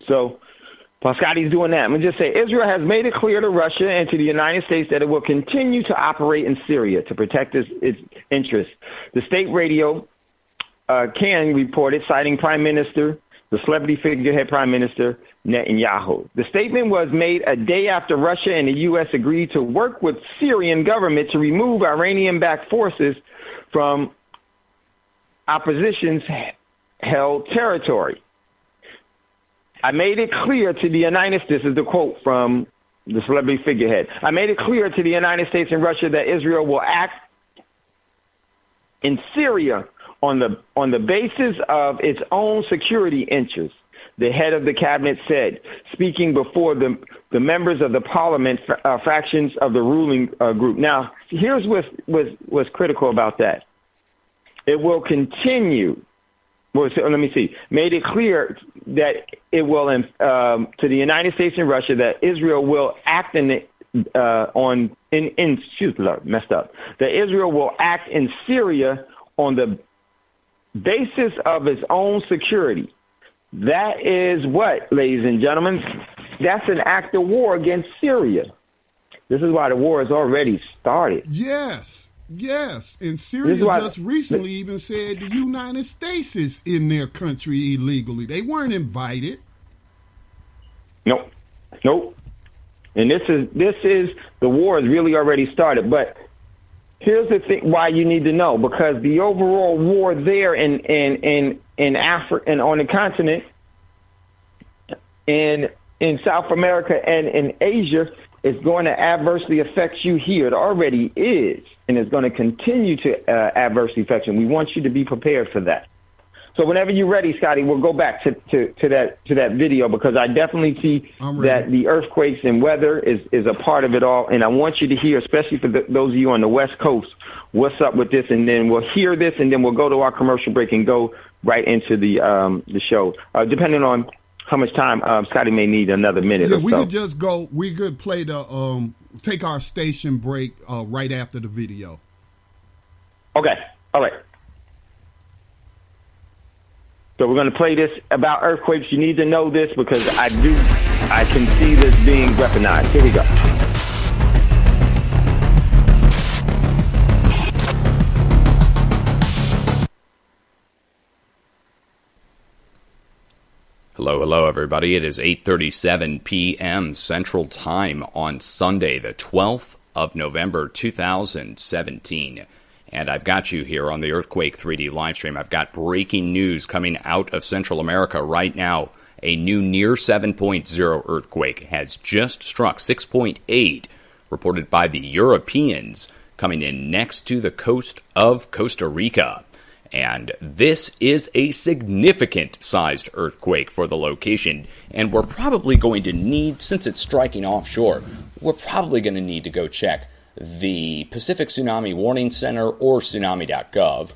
So, Pascotti's doing that. I'm going to just say Israel has made it clear to Russia and to the United States that it will continue to operate in Syria to protect its interests. The state radio can report it, citing the celebrity figurehead Prime Minister Netanyahu. The statement was made a day after Russia and the U.S. agreed to work with Syrian government to remove Iranian-backed forces from opposition's held territory. I made it clear to the United States, this is the quote from the celebrity figurehead. I made it clear to the United States and Russia that Israel will act in Syria on the basis of its own security interests, the head of the cabinet said, speaking before the members of the parliament fractions of the ruling group. Now, here's what's critical about that. It will continue. Well, so, let me see. Made it clear that it will to the United States and Russia that Israel will act that Israel will act in Syria on the basis of its own security, That is what, ladies and gentlemen? That's an act of war against Syria. This is why the war has already started. Yes. And Syria just recently even said the United States is in their country illegally. They weren't invited. Nope. And this is the war has really already started. But here's the thing: why you need to know, because the overall war there in Africa and on the continent, in South America and in Asia, is going to adversely affect you here. It already is, and it's going to continue to adversely affect you. And we want you to be prepared for that. So whenever you're ready, Scotty, we'll go back to that video, because I definitely see that the earthquakes and weather is a part of it all. And I want you to hear, especially for those of you on the West Coast, what's up with this. And then we'll hear this, and then we'll go to our commercial break and go right into the show. Depending on how much time Scotty may need, another minute. Yeah, or we so. could just go. We could play the take our station break right after the video. Okay. All right. So we're going to play this about earthquakes. You need to know this, because I can see this being weaponized. Here we go. Hello, everybody. It is 8:37 p.m. Central Time on Sunday, the 12th of November, 2017. And I've got you here on the Earthquake 3D livestream. I've got breaking news coming out of Central America right now. A new near 7.0 earthquake has just struck 6.8, reported by the Europeans, coming in next to the coast of Costa Rica. And this is a significant sized earthquake for the location. And we're probably going to need, since it's striking offshore, we're probably going to need to go check the Pacific Tsunami Warning Center or tsunami.gov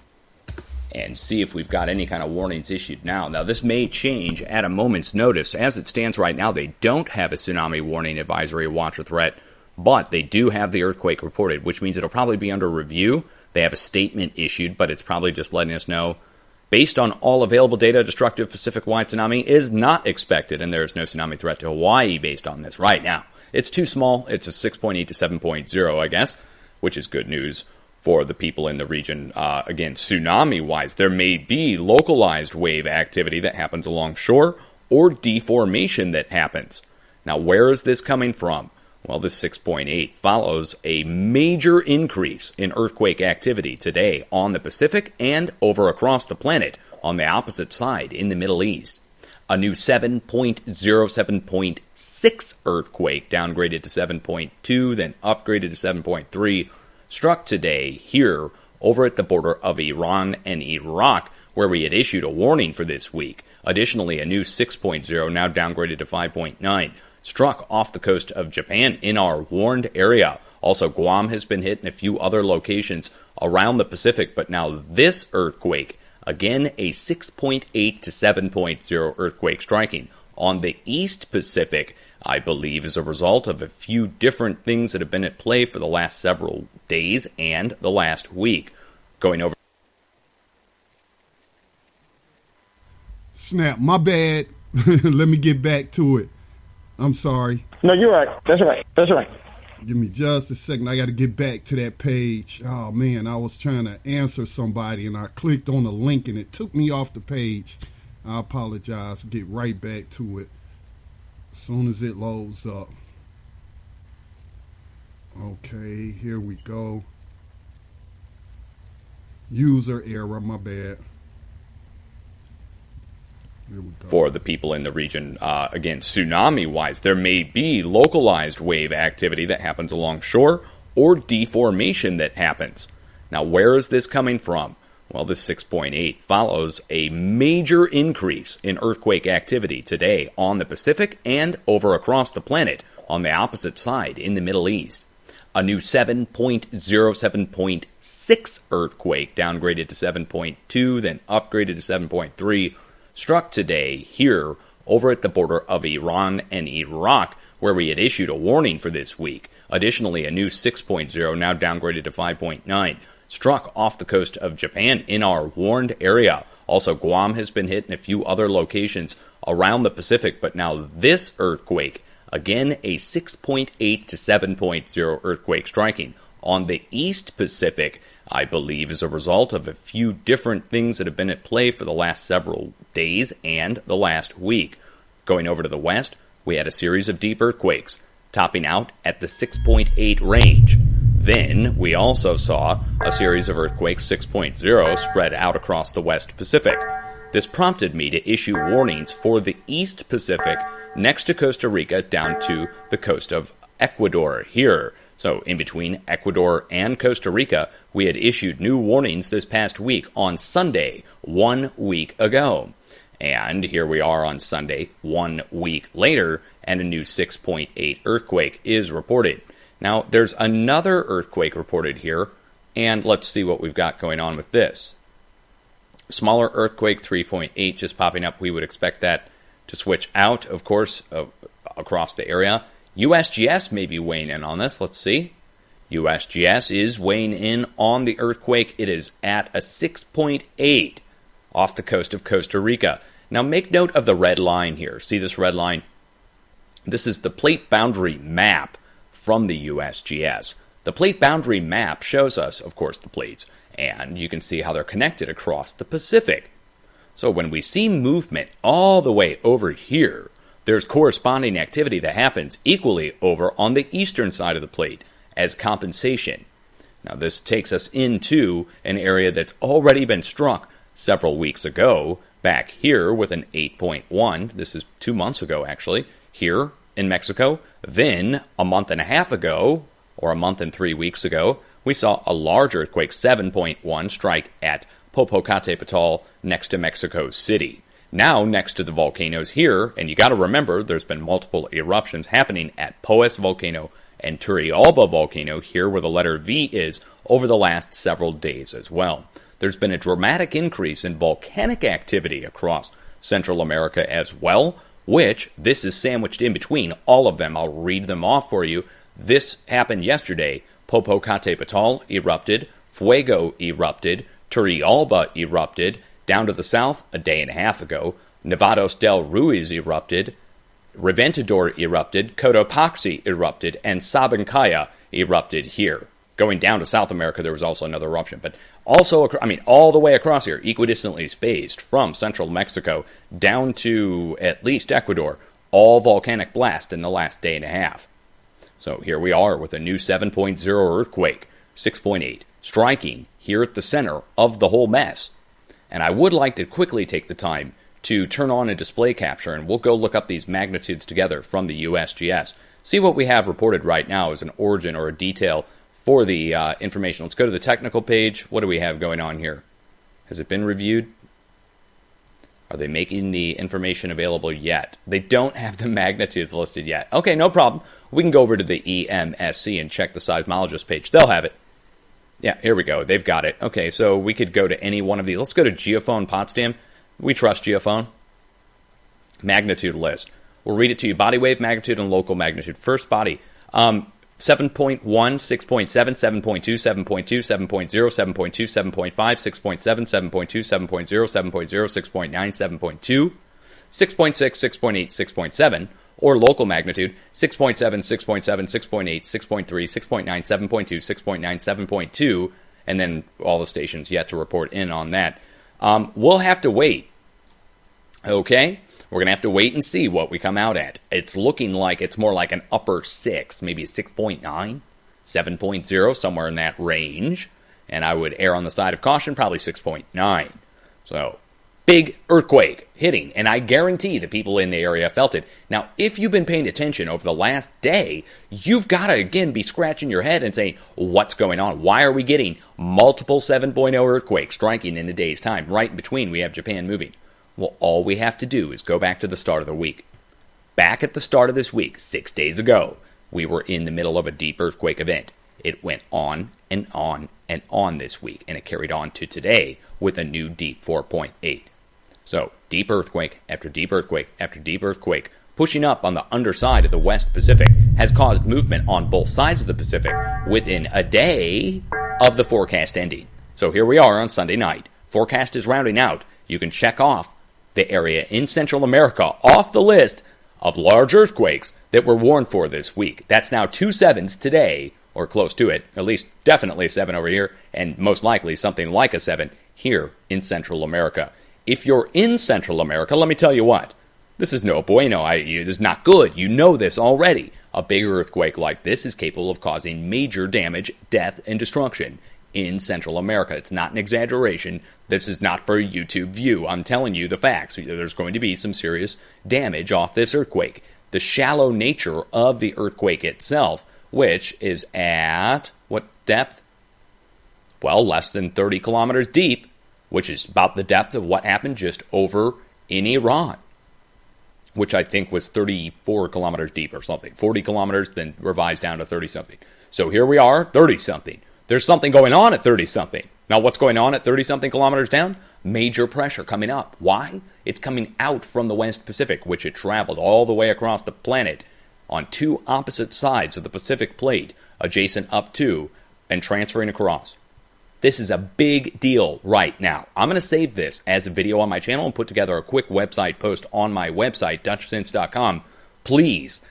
and see if we've got any kind of warnings issued now. Now, this may change at a moment's notice. As it stands right now, they don't have a tsunami warning, advisory, watch, or threat, but they do have the earthquake reported, which means it'll probably be under review. They have a statement issued, but it's probably just letting us know, based on all available data, destructive Pacific-wide tsunami is not expected, and there is no tsunami threat to Hawaii based on this right now. It's too small. It's a 6.8 to 7.0, I guess, which is good news for the people in the region. Again, tsunami-wise, there may be localized wave activity that happens along shore or deformation that happens. Now, where is this coming from? Well, this 6.8 follows a major increase in earthquake activity today on the Pacific and over across the planet on the opposite side in the Middle East. A new 7.06 earthquake, downgraded to 7.2, then upgraded to 7.3, struck today here over at the border of Iran and Iraq, where we had issued a warning for this week. Additionally, a new 6.0, now downgraded to 5.9, struck off the coast of Japan in our warned area. Also, Guam has been hit in a few other locations around the Pacific, but now this earthquake, again a 6.8 to 7.0 earthquake striking on the East Pacific, I believe, is a result of a few different things that have been at play for the last several days and the last week. Going over. Snap, my bad. Let me get back to it. I'm sorry. No, you're right. That's right. Give me just a second. I got to get back to that page. Oh, man, I was trying to answer somebody, and I clicked on the link, and it took me off the page. I apologize. Get right back to it as soon as it loads up. Okay, here we go. User error, my bad. For the people in the region, again, tsunami-wise, there may be localized wave activity that happens along shore or deformation that happens. Now, where is this coming from? Well, this 6.8 follows a major increase in earthquake activity today on the Pacific and over across the planet on the opposite side in the Middle East. A new 7.07.6 earthquake, downgraded to 7.2, then upgraded to 7.3, struck today here over at the border of Iran and Iraq, where we had issued a warning for this week. Additionally, a new 6.0, now downgraded to 5.9, struck off the coast of Japan in our warned area. Also, Guam has been hit and a few other locations around the Pacific. But now this earthquake, again, a 6.8 to 7.0 earthquake striking on the East Pacific, I believe, is a result of a few different things that have been at play for the last several days and the last week. Going over to the West, we had a series of deep earthquakes, topping out at the 6.8 range. Then we also saw a series of earthquakes 6.0 spread out across the West Pacific. This prompted me to issue warnings for the East Pacific next to Costa Rica down to the coast of Ecuador here. So in between Ecuador and Costa Rica, we had issued new warnings this past week on Sunday, 1 week ago. And here we are on Sunday, 1 week later, and a new 6.8 earthquake is reported. Now, there's another earthquake reported here, and let's see what we've got going on with this. Smaller earthquake, 3.8, just popping up. We would expect that to switch out, of course, across the area. USGS may be weighing in on this. Let's see. USGS is weighing in on the earthquake. It is at a 6.8 off the coast of Costa Rica. Now, make note of the red line here. See this red line? This is the plate boundary map from the USGS. The plate boundary map shows us, of course, the plates, and you can see how they're connected across the Pacific. So when we see movement all the way over here, there's corresponding activity that happens equally over on the eastern side of the plate as compensation. Now, this takes us into an area that's already been struck several weeks ago, back here with an 8.1. This is 2 months ago, actually, here in Mexico. Then, a month and a half ago, or a month and 3 weeks ago, we saw a large earthquake, 7.1, strike at Popocatépetl next to Mexico City. Now, next to the volcanoes here, and you got to remember, there's been multiple eruptions happening at Poes Volcano and Turrialba Volcano, here where the letter V is, over the last several days as well. There's been a dramatic increase in volcanic activity across Central America as well, which this is sandwiched in between all of them. I'll read them off for you. This happened yesterday. Popocatépetl erupted, Fuego erupted, Turrialba erupted. Down to the south, a day and a half ago, Nevados del Ruiz erupted, Reventador erupted, Cotopaxi erupted, and Sabancaya erupted here. Going down to South America, there was also another eruption. But also, all the way across here, equidistantly spaced from central Mexico down to at least Ecuador, all volcanic blast in the last day and a half. So here we are with a new 7.0 earthquake, 6.8, striking here at the center of the whole mess. And I would like to quickly take the time to turn on a display capture, and we'll go look up these magnitudes together from the USGS. See what we have reported right now as an origin or a detail for the information. Let's go to the technical page. What do we have going on here? Has it been reviewed? Are they making the information available yet? They don't have the magnitudes listed yet. Okay, no problem. We can go over to the EMSC and check the seismologist page. They'll have it. Yeah, here we go. They've got it. Okay, so we could go to any one of these. Let's go to Geophone Potsdam. We trust Geophone. Magnitude list. We'll read it to you. Body wave magnitude and local magnitude. First body. 7.1, 6.7, 7.2, 7.2, 7.0, 7.2, 7.5, 6.7, 7.2, 7.0, 7.0, 6.9, 7.2, 6.6, 6.8, 6.7. Or local magnitude, 6.7, 6.7, 6.8, 6.3, 6.9, 7.2, 6.9, 7.2, and then all the stations yet to report in on that. We'll have to wait, okay? We're going to have to wait and see what we come out at. It's looking like it's more like an upper 6, maybe a 6.9, 7.0, somewhere in that range. And I would err on the side of caution, probably 6.9. So, big earthquake hitting, and I guarantee the people in the area felt it. Now, if you've been paying attention over the last day, you've got to, again, be scratching your head and saying, what's going on? Why are we getting multiple 7.0 earthquakes striking in a day's time? Right in between, we have Japan moving. Well, all we have to do is go back to the start of the week. Back at the start of this week, 6 days ago, we were in the middle of a deep earthquake event. It went on and on and on this week, and it carried on to today with a new deep 4.8. So, deep earthquake after deep earthquake after deep earthquake, pushing up on the underside of the West Pacific, has caused movement on both sides of the Pacific within a day of the forecast ending. So here we are on Sunday night. Forecast is rounding out you can check off the area in Central America off the list of large earthquakes that we're warned for this week. That's now 2 7s today, or close to it, at least definitely a 7 over here, and most likely something like a 7 here in Central America. If you're in Central America, let me tell you what, this is no bueno. This is not good. You know this already. A big earthquake like this is capable of causing major damage, death, and destruction in Central America. It's not an exaggeration. This is not for a YouTube view. I'm telling you the facts. There's going to be some serious damage off this earthquake. The shallow nature of the earthquake itself, which is at what depth? Well, less than 30 kilometers deep, which is about the depth of what happened just over in Iran, which I think was 34 kilometers deep or something. 40 kilometers, then revised down to 30-something. So here we are, 30-something. There's something going on at 30-something. Now, what's going on at 30-something kilometers down? Major pressure coming up. Why? It's coming out from the West Pacific, which it traveled all the way across the planet on two opposite sides of the Pacific plate, adjacent up to and transferring across. This is a big deal right now. I'm going to save this as a video on my channel and put together a quick website post on my website, DutchSense.com. Please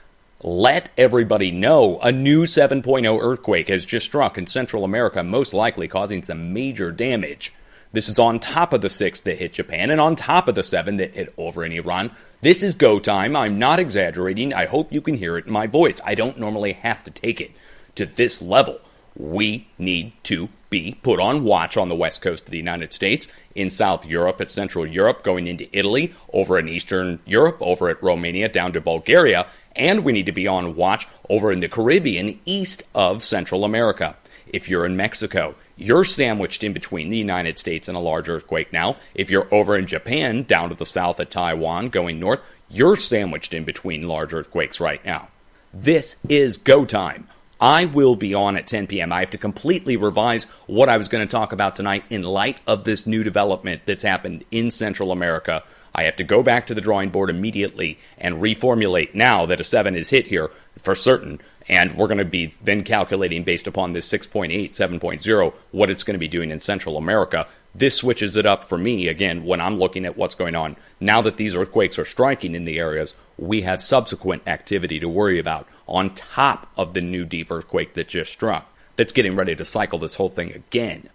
let everybody know a new 7.0 earthquake has just struck in Central America, most likely causing some major damage. This is on top of the 6 that hit Japan and on top of the 7 that hit over in Iran. This is go time. I'm not exaggerating. I hope you can hear it in my voice. I don't normally have to take it to this level. We need to be put on watch on the west coast of the United States, in South Europe, at Central Europe, going into Italy, over in Eastern Europe, over at Romania, down to Bulgaria, and we need to be on watch over in the Caribbean, east of Central America. If you're in Mexico, you're sandwiched in between the United States and a large earthquake now. If you're over in Japan, down to the south at Taiwan, going north, you're sandwiched in between large earthquakes right now. This is go time. I will be on at 10 p.m. I have to completely revise what I was going to talk about tonight in light of this new development that's happened in Central America. I have to go back to the drawing board immediately and reformulate now that a 7 is hit here for certain. And we're going to be then calculating based upon this 6.8, 7.0, what it's going to be doing in Central America. This switches it up for me, again, when I'm looking at what's going on. Now that these earthquakes are striking in the areas, we have subsequent activity to worry about on top of the new deep earthquake that just struck, that's getting ready to cycle this whole thing again.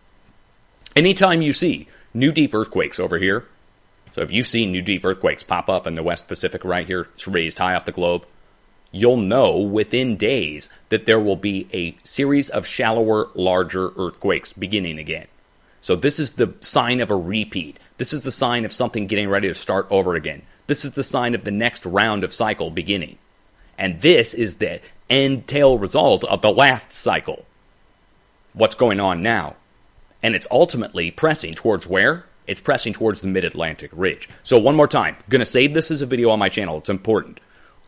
Anytime you see new deep earthquakes over here, so if you've seen new deep earthquakes pop up in the West Pacific right here, it's raised high off the globe, you'll know within days that there will be a series of shallower, larger earthquakes beginning again. So this is the sign of a repeat. This is the sign of something getting ready to start over again. This is the sign of the next round of cycle beginning. And this is the end tail result of the last cycle. What's going on now? And it's ultimately pressing towards where? It's pressing towards the mid-Atlantic ridge. So one more time, going to save this as a video on my channel. It's important.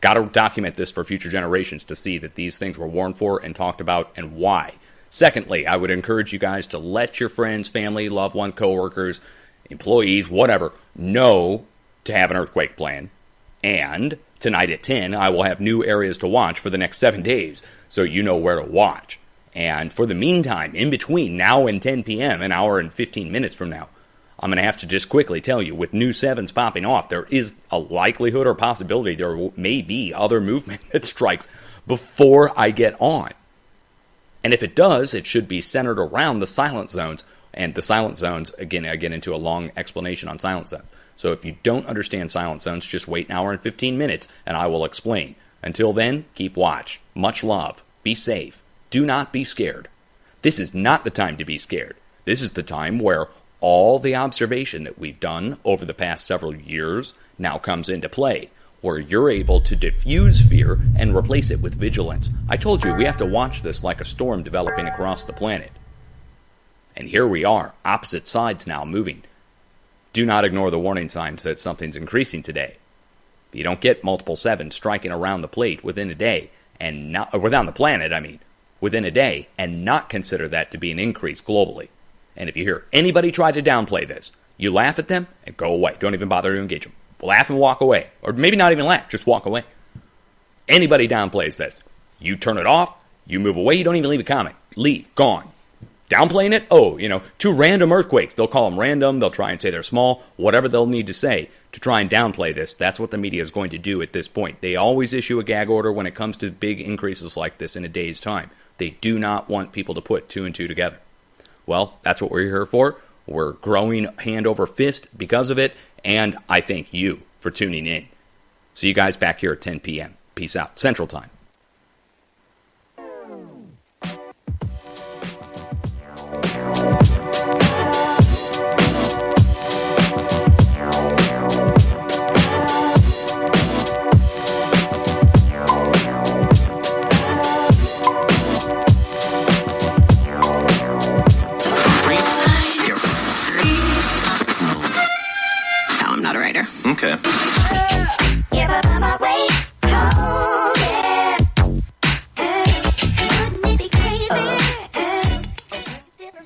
Got to document this for future generations to see that these things were warned for and talked about and why. Secondly, I would encourage you guys to let your friends, family, loved ones, coworkers, employees, whatever, know to have an earthquake plan. And tonight at 10, I will have new areas to watch for the next 7 days, so you know where to watch. And for the meantime, in between now and 10 p.m., an hour and 15 minutes from now, I'm going to have to just quickly tell you, with new 7s popping off, there is a likelihood or possibility there may be other movement that strikes before I get on. And if it does, it should be centered around the silent zones. And the silent zones, again, I get into a long explanation on silent zones. So if you don't understand silent zones, just wait an hour and 15 minutes, and I will explain. Until then, keep watch. Much love. Be safe. Do not be scared. This is not the time to be scared. This is the time where all the observation that we've done over the past several years now comes into play, where you're able to diffuse fear and replace it with vigilance. I told you, we have to watch this like a storm developing across the planet. And here we are, opposite sides now moving. Do not ignore the warning signs that something's increasing today. If you don't get multiple 7s striking around the plate within a day, and not around the planet, within a day, and not consider that to be an increase globally. And if you hear anybody try to downplay this, you laugh at them and go away. Don't even bother to engage them. Laugh and walk away. Or maybe not even laugh, just walk away. Anybody downplays this, you turn it off, you move away, you don't even leave a comment. Leave, gone. Downplaying it? Oh, 2 random earthquakes. They'll call them random. They'll try and say they're small. Whatever they'll need to say to try and downplay this. That's what the media is going to do at this point. They always issue a gag order when it comes to big increases like this in a day's time. They do not want people to put 2 and 2 together. Well, that's what we're here for. We're growing hand over fist because of it, and I thank you for tuning in. See you guys back here at 10 p.m. Peace out. Central Time. Okay.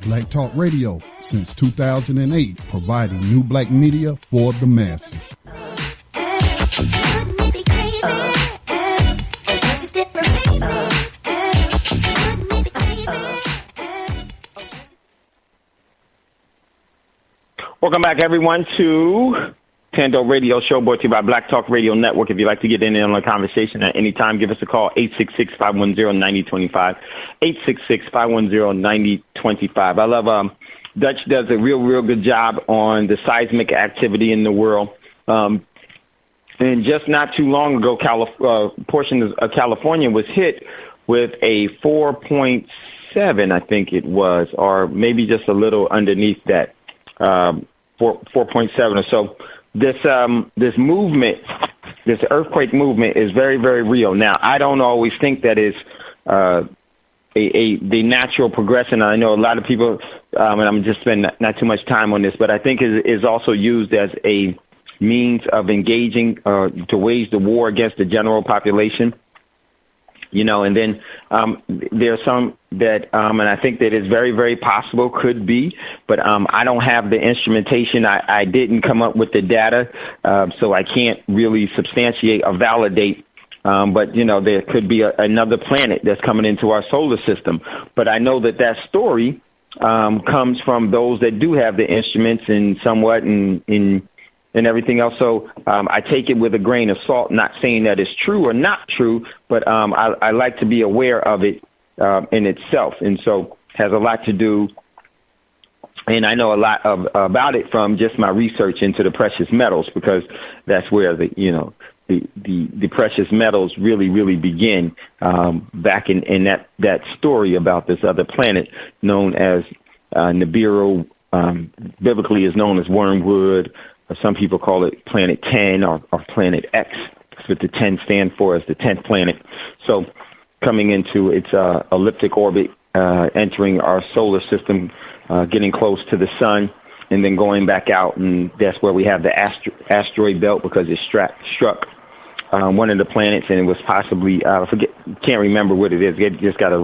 Black Talk Radio since 2008, providing new black media for the masses. Welcome back, everyone, to Thando Radio Show, brought to you by Black Talk Radio Network. If you'd like to get in on the conversation at any time, give us a call, 866-510-9025, 866-510-9025. I love Dutch does a real good job on the seismic activity in the world. And just not too long ago, portion of California was hit with a 4.7, I think it was, or maybe just a little underneath that, 4.7 or so. This movement, this earthquake movement, is very real. Now, I don't always think that is the natural progression. I know a lot of people, and I'm just spending not too much time on this, but I think is also used as a means of engaging to wage the war against the general population. And then there are some that, and I think that is very possible, could be, but I don't have the instrumentation. I didn't come up with the data, so I can't really substantiate or validate. But, there could be another planet that's coming into our solar system. But I know that story comes from those that do have the instruments and somewhat and everything else. So I take it with a grain of salt, not saying that it's true or not true, but I like to be aware of it in itself. And so has a lot to do, and I know a lot about it from just my research into the precious metals, because that's where the precious metals really begin, back in that story about this other planet known as Nibiru, biblically is known as Wormwood. Some people call it Planet 10 or Planet X. That's what the 10 stand for, as the 10th planet. So coming into its elliptic orbit, entering our solar system, getting close to the sun, and then going back out. And that's where we have the asteroid belt, because it struck one of the planets, and it was possibly, can't remember what it is. I just got to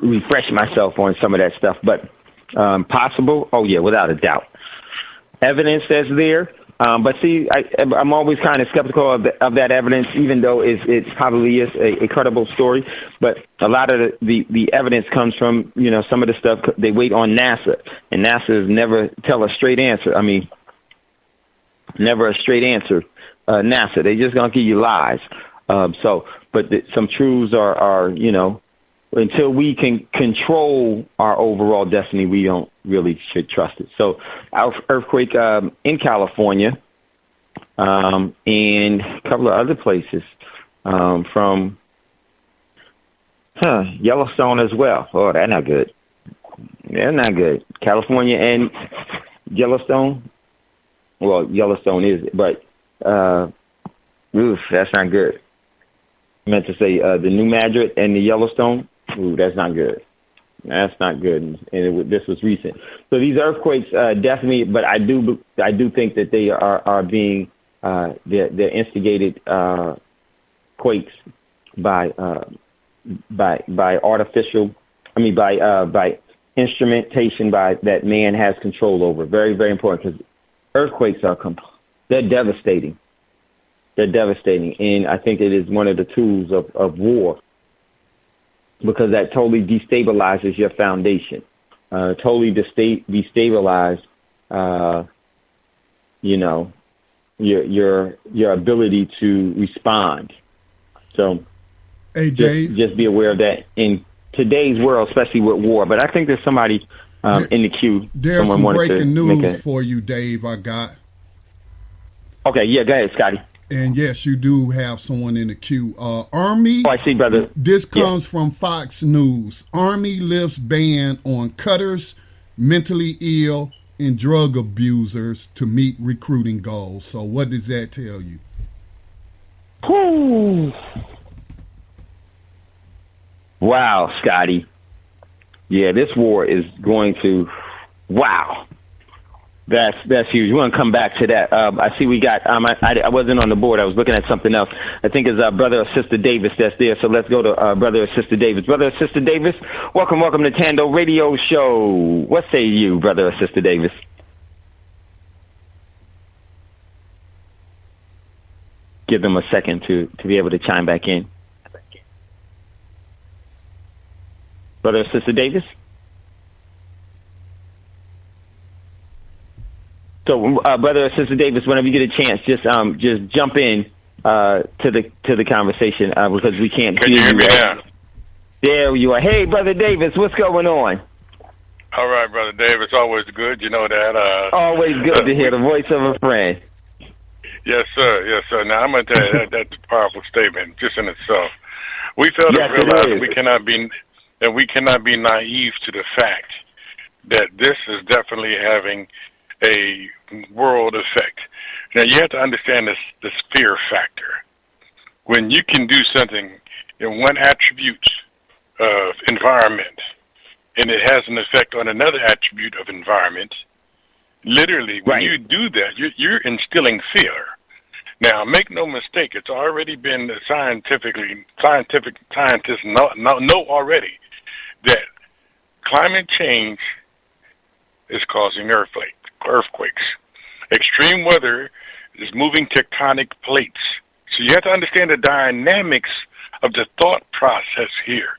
refresh myself on some of that stuff. But possible? Oh, yeah, without a doubt. Evidence that's there. But see, I'm always kind of skeptical of that evidence, even though it probably is a credible story. But a lot of the evidence comes from, some of the stuff they wait on NASA, and NASA's never tell a straight answer. I mean, never a straight answer. NASA, they just gonna give you lies. But some truths are until we can control our overall destiny, we don't really should trust it. So our earthquake in California and a couple of other places from Yellowstone as well. Oh, that's not good. They're not good. California and Yellowstone. Well, Yellowstone is, but that's not good. I meant to say the New Madrid and the Yellowstone. Ooh, that's not good. That's not good, and this was recent. So these earthquakes definitely, but I do think that they are being they're instigated quakes by artificial. By instrumentation that man has control over. Very important, because earthquakes they're devastating. They're devastating, and I think it is one of the tools of war. because that totally destabilizes your foundation, totally destabilize, your ability to respond. So hey, Dave, just be aware of that in today's world, especially with war. But I think there's somebody in the queue. There's some breaking news for you, Dave, I got. Okay, yeah, go ahead, Scotty. And yes, you do have someone in the queue. Army. Oh, I see, brother. This comes from Fox News. Army lifts ban on cutters, mentally ill, and drug abusers to meet recruiting goals. So what does that tell you? Whew. Wow, Scotty. Yeah, this war is going to, wow. That's huge. We're going to come back to that. I see we got, I wasn't on the board. I was looking at something else. I think it's Brother or Sister Davis that's there. So let's go to Brother or Sister Davis. Brother or Sister Davis, welcome to Thando Radio Show. What say you, Brother or Sister Davis? Give them a second to be able to chime back in. Brother or Sister Davis? So, Brother or Sister Davis, whenever you get a chance, just jump in to the conversation because we can't hear you. Can you hear me now? There you are. Hey, Brother Davis, what's going on? All right, Brother Davis, always good. You know that. Always good to hear the voice of a friend. Yes, sir. Yes, sir. Now, I'm going to tell you that's a powerful statement just in itself. We fail to realize that we cannot be naive to the fact that this is definitely having a world effect. Now, you have to understand this fear factor. When you can do something in one attribute of environment, and it has an effect on another attribute of environment, literally, when you do that, you're instilling fear. Now, make no mistake, it's already been scientific scientists know already that climate change is causing earthquakes. Extreme weather is moving tectonic plates. So you have to understand the dynamics of the thought process here.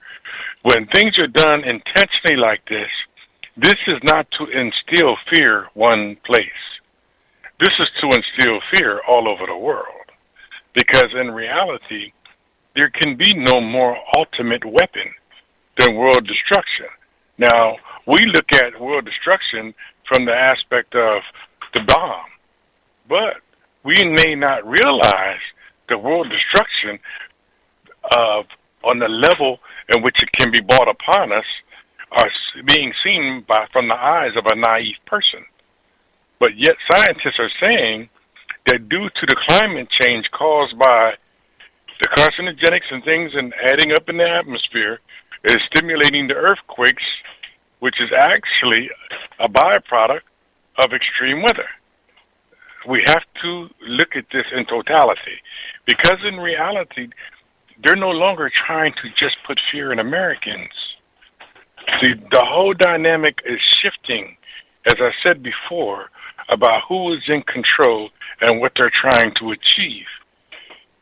When things are done intentionally like this is not to instill fear one place. This is to instill fear all over the world. Because in reality, there can be no more ultimate weapon than world destruction. Now, we look at world destruction from the aspect of the bomb, but we may not realize the world destruction on the level in which it can be brought upon us are being seen from the eyes of a naive person. But yet scientists are saying that due to the climate change caused by the carcinogenics and things and adding up in the atmosphere is stimulating the earthquakes, which is actually a byproduct of extreme weather. We have to look at this in totality because in reality, they're no longer trying to just put fear in Americans. See, the whole dynamic is shifting, as I said before, about who is in control and what they're trying to achieve.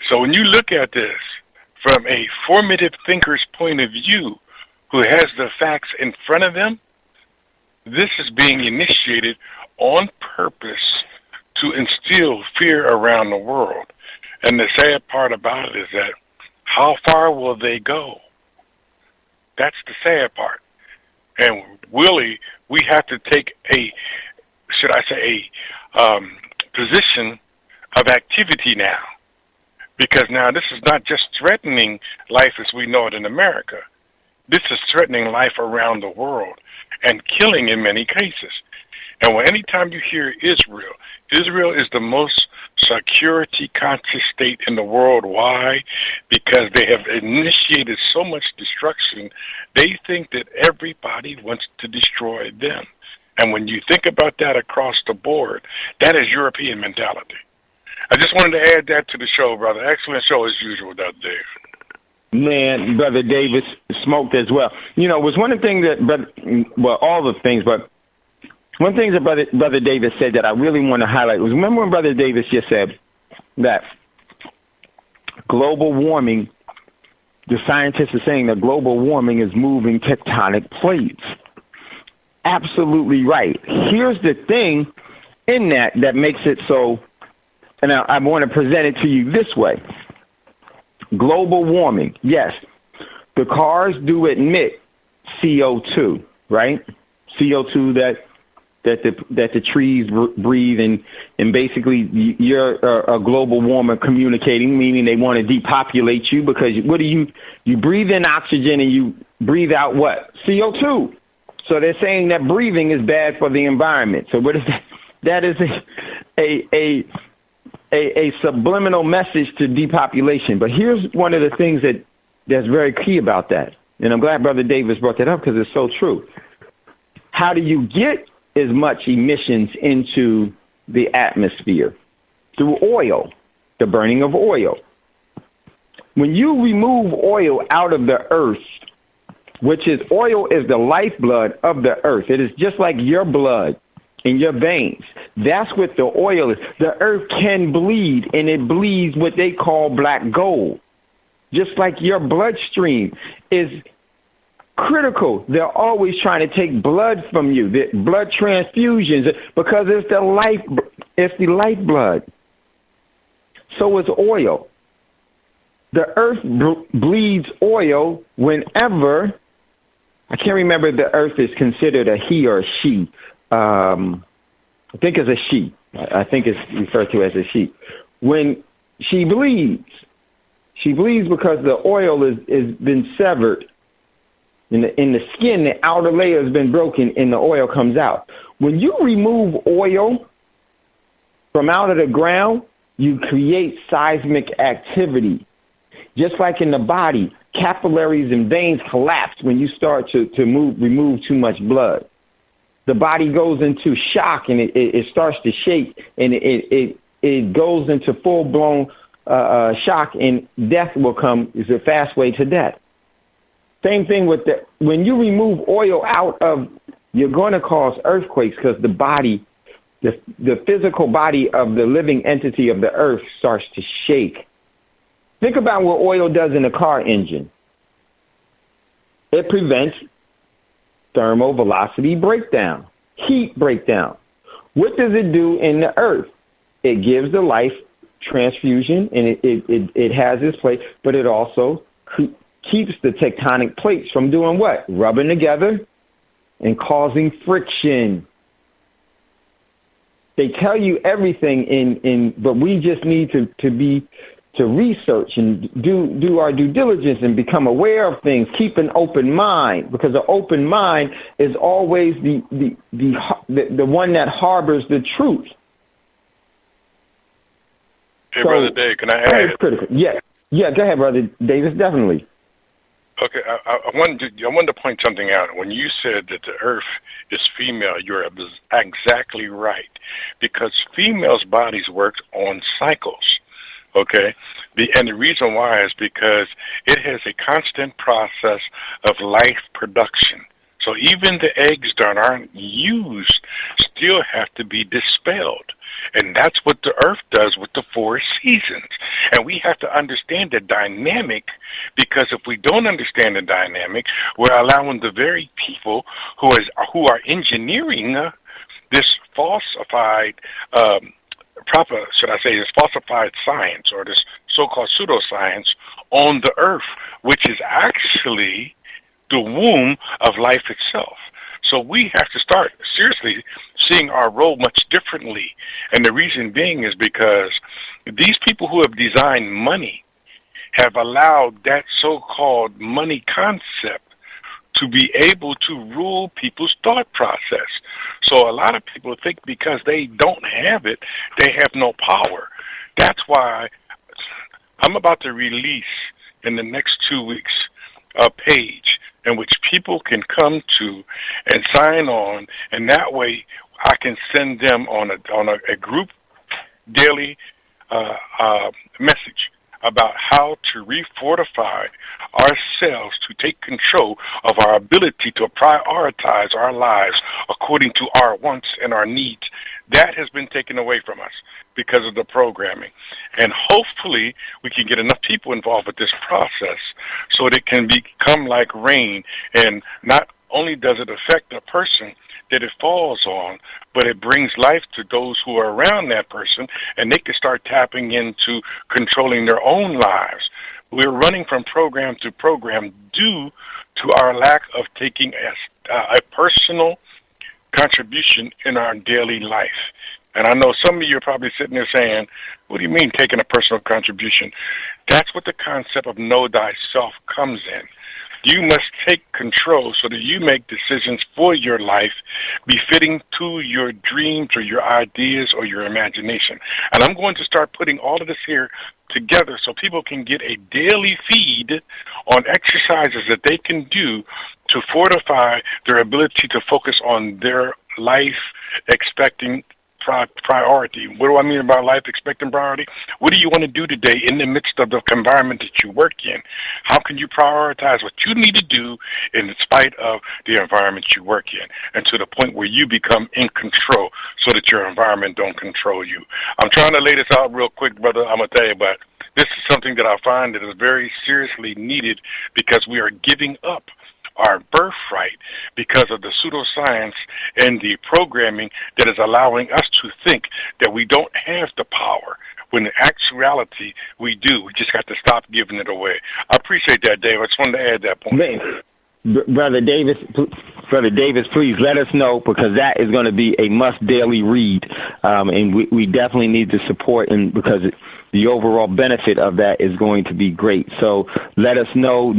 So when you look at this from a formative thinker's point of view, who has the facts in front of them, this is being initiated on purpose to instill fear around the world. And the sad part about it is that how far will they go? That's the sad part. And really, we have to take a position of activity now. Because now this is not just threatening life as we know it in America. This is threatening life around the world and killing in many cases. And anytime you hear Israel, Israel is the most security conscious state in the world. Why? Because they have initiated so much destruction, they think that everybody wants to destroy them. And when you think about that across the board, that is European mentality. I just wanted to add that to the show, brother. Excellent show as usual, Dr. Dave. Man, Brother Davis smoked as well. You know, it was one of the things that, all the things, but one thing that Brother Davis said that I really want to highlight was, remember when Brother Davis just said that global warming the scientists are saying that global warming is moving tectonic plates. Absolutely right. Here's the thing in that makes it so, and I want to present it to you this way. Global warming, yes, the cars do emit CO2, right? CO2 that the trees breathe, and basically you're a global warmer communicating, meaning they want to depopulate you because what do you breathe in oxygen and you breathe out what? CO2. So they're saying that breathing is bad for the environment. So what is that? That is a subliminal message to depopulation. But here's one of the things that's very key about that. And I'm glad Brother Davis brought that up because it's so true. How do you get as much emissions into the atmosphere? Through oil, the burning of oil. When you remove oil out of the earth, which is oil is the lifeblood of the earth. It is just like your blood in your veins. That's what the oil is. The earth can bleed, and it bleeds what they call black gold. Just like your bloodstream is critical. They're always trying to take blood from you, the blood transfusions, because it's the lifeblood. So is oil. The earth bleeds oil whenever, I can't remember if the earth is considered a he or a she. I think it's a she. I think it's referred to as a she. When she bleeds because the oil is been severed. In the skin, the outer layer has been broken and the oil comes out. When you remove oil from out of the ground, you create seismic activity. Just like in the body, capillaries and veins collapse when you start to remove too much blood. The body goes into shock and it starts to shake, and it goes into full-blown shock, and death will come. Is a fast way to death. Same thing with when you remove oil out of, you're going to cause earthquakes because the body, the physical body of the living entity of the earth starts to shake. Think about what oil does in a car engine. It prevents thermal velocity breakdown, heat breakdown. What does it do in the earth? It gives the life transfusion, and it has its place, but it also keeps the tectonic plates from doing what? Rubbing together and causing friction. They tell you everything but we just need to research and do our due diligence and become aware of things. Keep an open mind, because an open mind is always the one that harbors the truth. Hey, so, Brother Dave, can I add? It's critical. Yeah. Go ahead, Brother Davis. Definitely. Okay, I wanted to point something out. When you said that the earth is female, you're exactly right, because females' bodies work on cycles. Okay, and the reason why is because it has a constant process of life production. So even the eggs that aren't used still have to be dispelled. And that's what the earth does with the 4 seasons. And we have to understand the dynamic, because if we don't understand the dynamic, we're allowing the very people who are engineering this falsified this falsified science, or this so-called pseudoscience on the earth, which is actually the womb of life itself. So we have to start seriously seeing our role much differently. And the reason being is because these people who have designed money have allowed that so-called money concept to be able to rule people's thought process. So a lot of people think because they don't have it, they have no power. That's why I'm about to release in the next 2 weeks a page in which people can come to and sign on, and that way I can send them on a group daily message about how to refortify ourselves to take control of our ability to prioritize our lives according to our wants and our needs That has been taken away from us because of the programming. And hopefully we can get enough people involved with this process so that it can become like rain. And not only does it affect the person that it falls on, but it brings life to those who are around that person, and they can start tapping into controlling their own lives. We're running from program to program due to our lack of taking a personal contribution in our daily life. And I know some of you are probably sitting there saying, what do you mean taking a personal contribution? That's what the concept of know thyself comes in. You must take control so that you make decisions for your life befitting to your dreams or your ideas or your imagination. And I'm going to start putting all of this here together so people can get a daily feed on exercises that they can do to fortify their ability to focus on their life expecting priority. What do I mean about life expecting priority? What do you want to do today in the midst of the environment that you work in? How can you prioritize what you need to do in spite of the environment you work in, and to the point where you become in control so that your environment don't control you? I'm trying to lay this out real quick, brother, I'm going to tell you, but this is something that I find that is very seriously needed because we are giving up our birthright because of the pseudoscience and the programming that is allowing us to think that we don't have the power, when in actuality we do. We just got to stop giving it away. I appreciate that, Dave. I just wanted to add that point. Brother Davis, please let us know, because that is going to be a must daily read, and we definitely need the support, and because the overall benefit of that is going to be great. So let us know.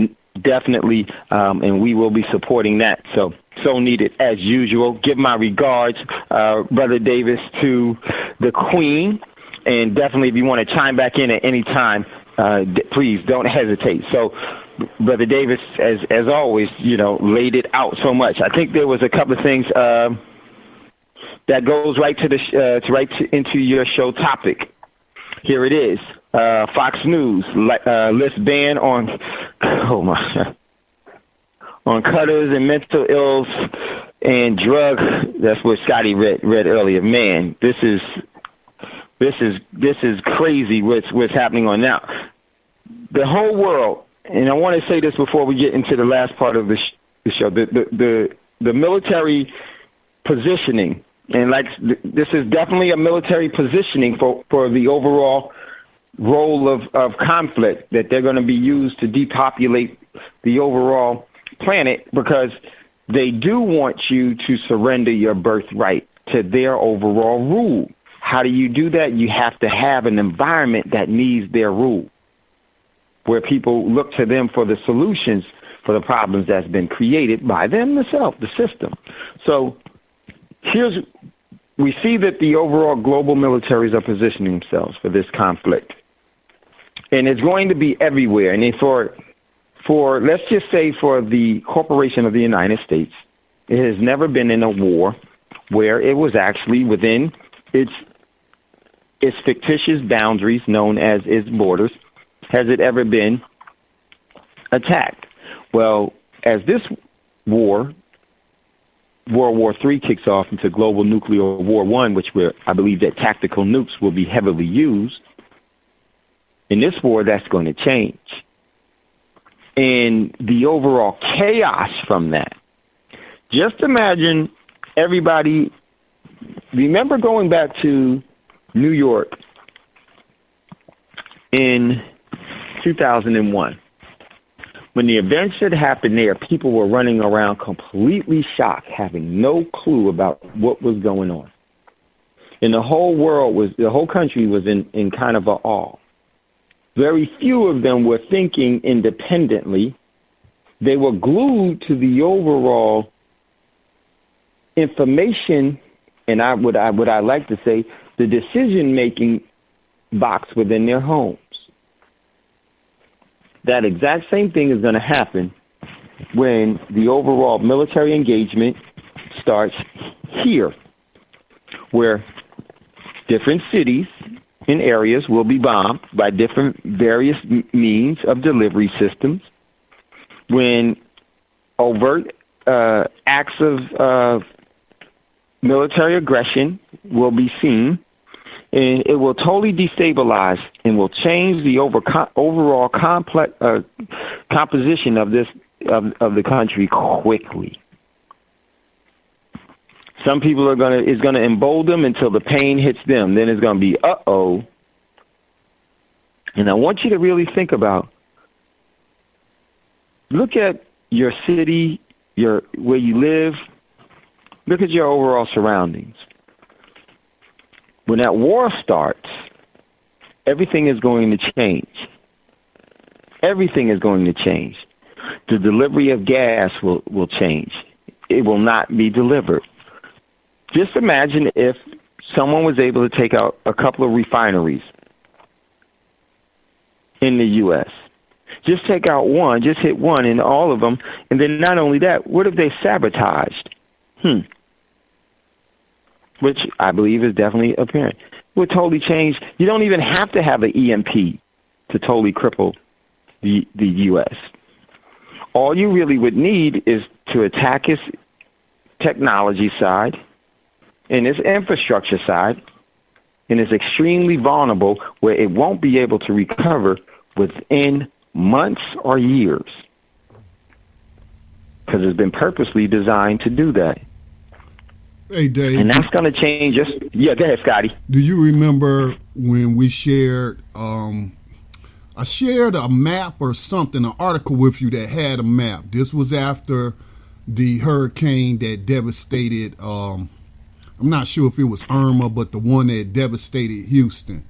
Definitely, and we will be supporting that. So needed as usual. Give my regards, Brother Davis, to the Queen, and definitely if you want to chime back in at any time, please don't hesitate. So, Brother Davis, as always, laid it out so much. I think there was a couple of things that goes right to the into your show topic. Here it is. Fox News lists ban on cutters and mental ills and drug. That's what Scotty read earlier. Man, this is crazy. What's happening on now? The whole world, and I want to say this before we get into the last part of the show. The military positioning, and this is definitely a military positioning for the overall role of conflict, that they're going to be used to depopulate the overall planet, because they do want you to surrender your birthright to their overall rule. How do you do that? You have to have an environment that needs their rule, where people look to them for the solutions for the problems that's been created by them themselves, the system. So we see that the overall global militaries are positioning themselves for this conflict. And it's going to be everywhere. And for let's just say for the corporation of the United States, it has never been in a war where it was actually within its fictitious boundaries, known as its borders, has it ever been attacked. Well, as this war, World War III, kicks off into global nuclear war one, where I believe that tactical nukes will be heavily used, in this war, that's going to change. And the overall chaos from that. Just imagine everybody, remember going back to New York in 2001. When the events had happened there, people were running around completely shocked, having no clue about what was going on. And the whole country was in kind of awe. Very few of them were thinking independently. They were glued to the overall information, and what I like to say, the decision-making box within their homes. That exact same thing is going to happen when the overall military engagement starts here, where different cities and areas will be bombed by different various means of delivery systems, when overt acts of military aggression will be seen, and it will totally destabilize and will change the overall complex composition of the country quickly. Some people it's gonna embolden them until the pain hits them. Then it's gonna be uh-oh. And I want you to really think about, look at your city, where you live, look at your overall surroundings. When that war starts, everything is going to change. Everything is going to change. The delivery of gas will change. It will not be delivered. Just imagine if someone was able to take out a couple of refineries in the U.S. Just take out one, just hit one in all of them, and then not only that, what if they sabotaged? Which I believe is definitely apparent. Would totally change. You don't even have to have an EMP to totally cripple the U.S. All you really would need is to attack its technology side and its infrastructure side, and it's extremely vulnerable where it won't be able to recover within months or years, because it's been purposely designed to do that. Hey, Dave. And that's going to change us. Yeah, go ahead, Scotty. Do you remember when we shared, I shared a map or something, an article with you that had a map. This was after the hurricane that devastated, I'm not sure if it was Irma, but the one that devastated Houston.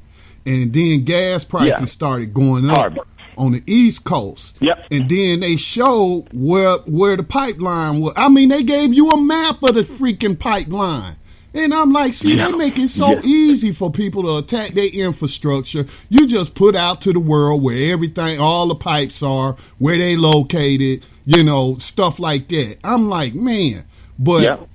And then gas prices started going up on the East Coast. Yep. And then they showed where the pipeline was. I mean, they gave you a map of the freaking pipeline. And I'm like, see, they make it so easy for people to attack their infrastructure. You just put out to the world where everything, all the pipes are, where they located, stuff like that. I'm like, man. But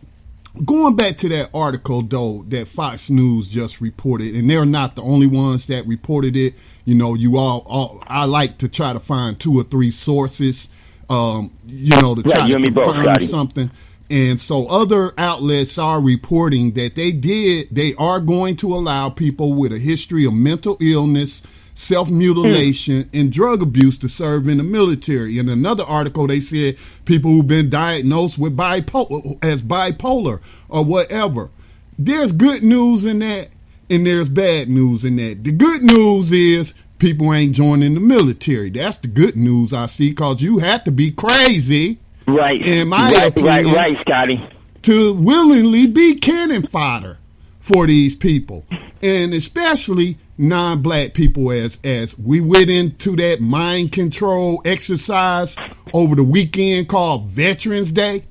going back to that article, though, that Fox News just reported, and they're not the only ones that reported it. I like to try to find 2 or 3 sources, to try to confirm something. And so other outlets are reporting that they are going to allow people with a history of mental illness, self-mutilation, and drug abuse to serve in the military. In another article, they said people who've been diagnosed with bipolar or whatever. There's good news in that, and there's bad news in that. The good news is people ain't joining the military. That's the good news I see, because you have to be crazy, in my opinion, right, Scotty, to willingly be cannon fodder for these people, and especially non-black people, as we went into that mind control exercise over the weekend called Veterans Day,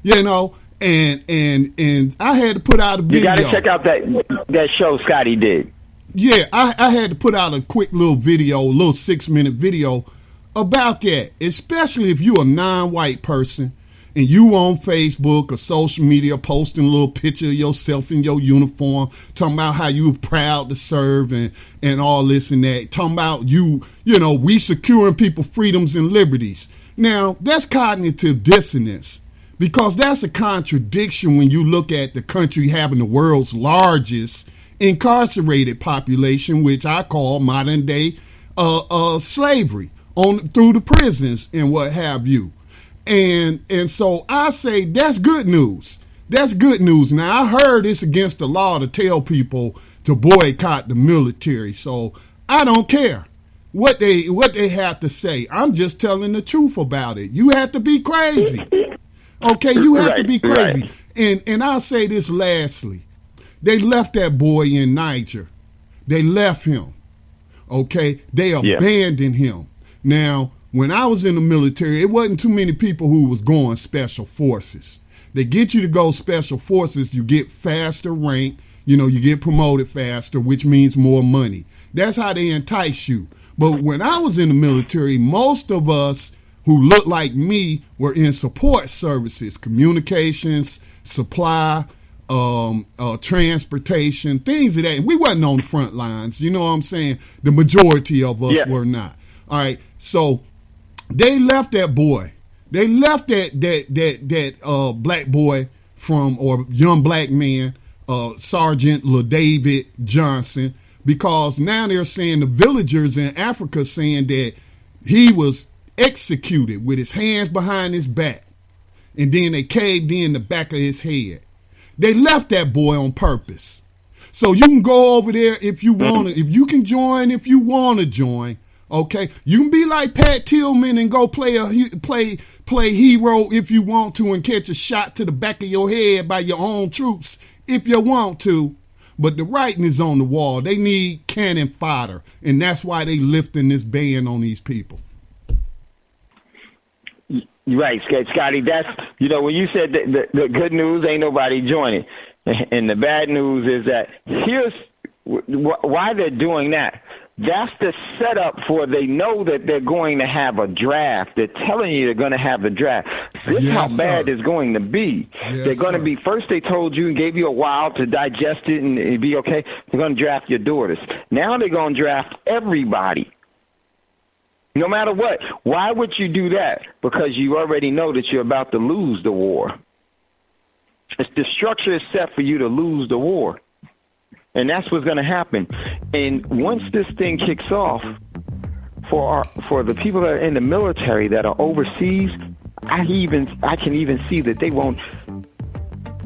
and I had to put out a video. You got to check out that show Scotty did. Yeah, I had to put out a quick little video, a little 6-minute video about that, especially if you're a non-white person and you on Facebook or social media posting a little picture of yourself in your uniform, talking about how you proud to serve and all this and that, talking about we securing people's freedoms and liberties. Now, that's cognitive dissonance, because that's a contradiction when you look at the country having the world's largest incarcerated population, which I call modern day slavery through the prisons and what have you. And so I say that's good news. That's good news. Now, I heard it's against the law to tell people to boycott the military, so I don't care what they have to say. I'm just telling the truth about it. You have to be crazy. Okay, you have to be crazy. Right. And I'll say this lastly. They left that boy in Niger. They left him. Okay? They abandoned him. Now, when I was in the military, it wasn't too many people who was going special forces. They get you to go special forces, you get faster rank, you get promoted faster, which means more money. That's how they entice you. But when I was in the military, most of us who looked like me were in support services, communications, supply, transportation, things of that. And we wasn't on the front lines, you know what I'm saying? The majority of us were not. All right, so they left that boy. They left that black boy or young black men, Sergeant LaDavid Johnson, because now they're saying the villagers in Africa saying that he was executed with his hands behind his back, and then they caved in the back of his head. They left that boy on purpose. So you can go over there if you want to. If you can join, if you want to join, okay. You can be like Pat Tillman and go play hero if you want to, and catch a shot to the back of your head by your own troops if you want to. But the writing is on the wall. They need cannon fodder, and that's why they lifting this ban on these people. Right, Scotty. That's, when you said that the good news, ain't nobody joining. And the bad news is that here's why they're doing that. That's the setup for, they know that they're going to have a draft. They're telling you they're going to have a draft. This is how bad it's going to be. They're going to be, first they told you and gave you a while to digest it and it'd be okay. They're going to draft your daughters. Now they're going to draft everybody. No matter what. Why would you do that? Because you already know that you're about to lose the war. The structure is set for you to lose the war. And that's what's going to happen. And once this thing kicks off, for the people that are in the military that are overseas, I can even see that they won't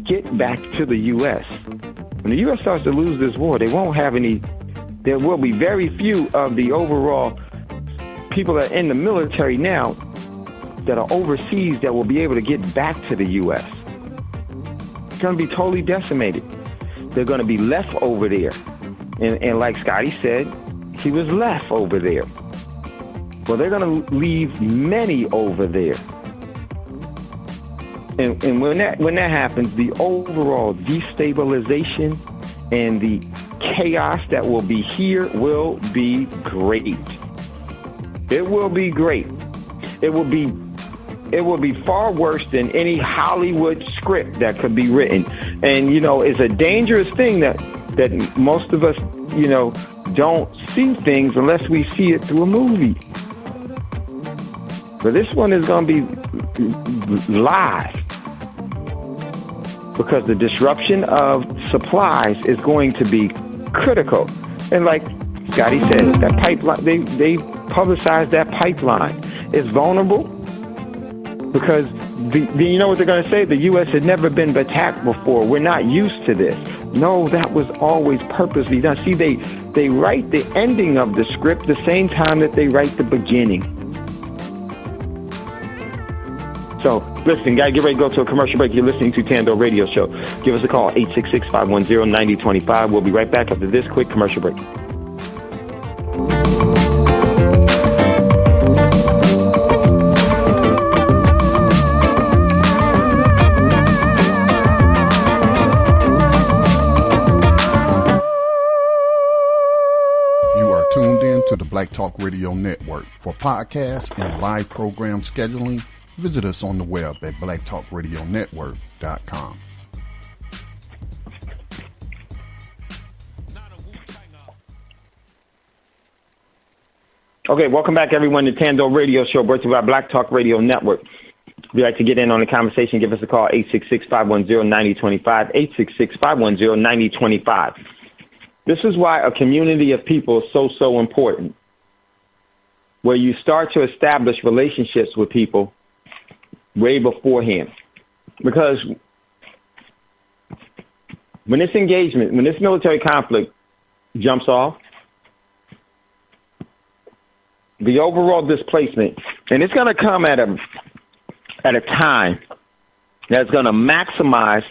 get back to the U.S. When the U.S. starts to lose this war, they won't have any. There will be very few of the overall people that are in the military now that are overseas that will be able to get back to the U.S. It's going to be totally decimated. They're going to be left over there. And like Scotty said, he was left over there. Well, they're going to leave many over there. And when that happens, the overall destabilization and the chaos that will be here will be great. It will be great. It will be far worse than any Hollywood script that could be written. And, it's a dangerous thing that most of us, don't see things unless we see it through a movie. But this one is going to be live because the disruption of supplies is going to be critical. And like Scotty said, that pipeline, they publicized that pipeline. It's vulnerable because you know what they're going to say? The U.S. had never been attacked before. We're not used to this. No, that was always purposely done. See, they write the ending of the script the same time that they write the beginning. So, listen, guys, get ready to go to a commercial break. You're listening to Thando Radio Show. Give us a call, 866-510-9025. We'll be right back after this quick commercial break. To the Black Talk Radio Network. For podcasts and live program scheduling, visit us on the web at blacktalkradionetwork.com. Okay, welcome back, everyone, to Thando Radio Show, brought to you by Black Talk Radio Network. If you'd like to get in on the conversation, give us a call, 866-510-9025, 866-510-9025. This is why a community of people is so important, where you start to establish relationships with people way beforehand. Because when this military conflict jumps off, the overall displacement, and it's going to come at a time that's going to maximize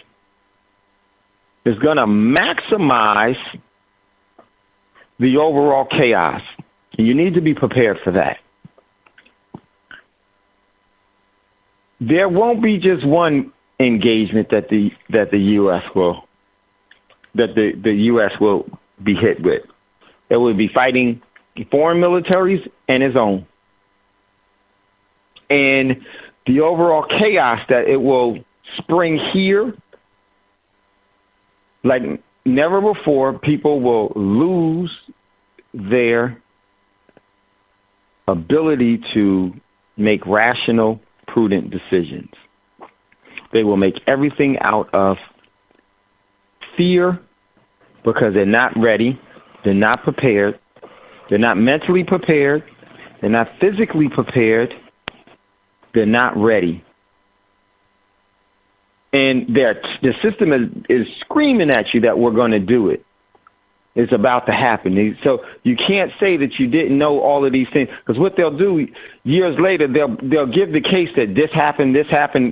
the overall chaos. You need to be prepared for that. There won't be just one engagement that the U.S. will be hit with. It will be fighting foreign militaries and its own. And the overall chaos that it will spring here, like never before, people will lose their ability to make rational, prudent decisions. They will make everything out of fear because they're not ready. They're not prepared. They're not mentally prepared. They're not physically prepared. They're not ready. And the system is screaming at you that we're going to do it. It's about to happen. So you can't say that you didn't know all of these things, because what they'll do years later, they'll give the case that this happened,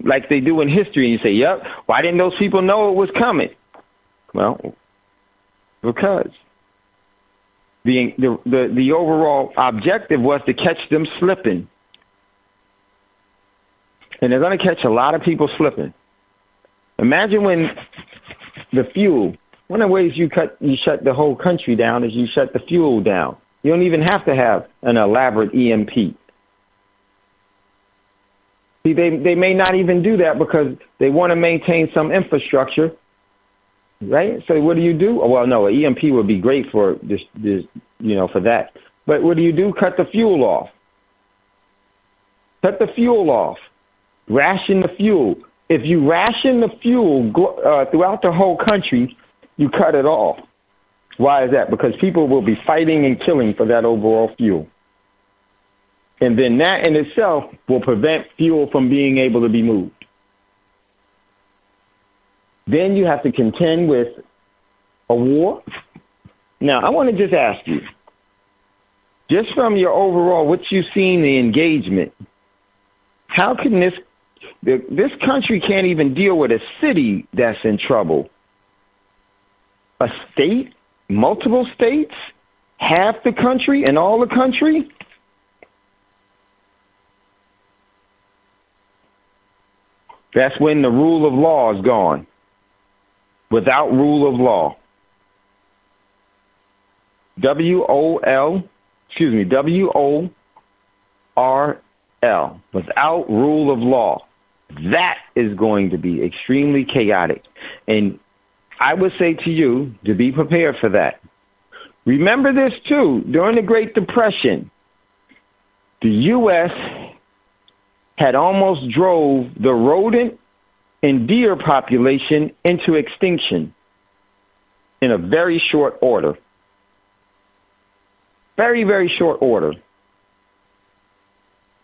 like they do in history, and you say, "Yep, why didn't those people know it was coming?" Well, because the overall objective was to catch them slipping, and they're going to catch a lot of people slipping. Imagine when the fuel. One of the ways you shut the whole country down is you shut the fuel down. You don't even have to have an elaborate EMP. See, they may not even do that because they want to maintain some infrastructure, right? So what do? Oh, well, no, an EMP would be great for this, for that. But what do? Cut the fuel off. Cut the fuel off. Ration the fuel. If you ration the fuel throughout the whole country, you cut it off. Why is that? Because people will be fighting and killing for that overall fuel. And then that in itself will prevent fuel from being able to be moved. Then you have to contend with a war. Now, I want to just ask you, just from your overall, what you've seen, the engagement, how can this country can't even deal with a city that's in trouble? A state, multiple states, half the country, and all the country? That's when the rule of law is gone. Without rule of law. W-O-R-L. Without rule of law. That is going to be extremely chaotic. And I would say to you to be prepared for that. Remember this, too. During the Great Depression, the U.S. had almost drove the rodent and deer population into extinction in a very short order. Very, very short order.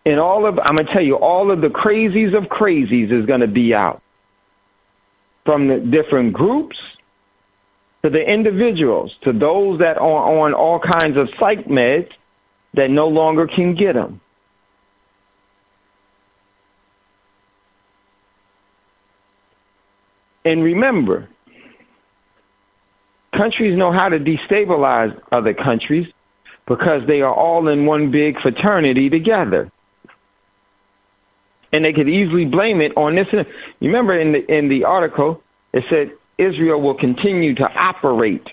And I'm going to tell you, all of the crazies of crazies is going to be out. From the different groups to the individuals, to those that are on all kinds of psych meds that no longer can get them. And remember, countries know how to destabilize other countries because they are all in one big fraternity together. And they could easily blame it on this. You remember in the article, it said Israel will continue to operate.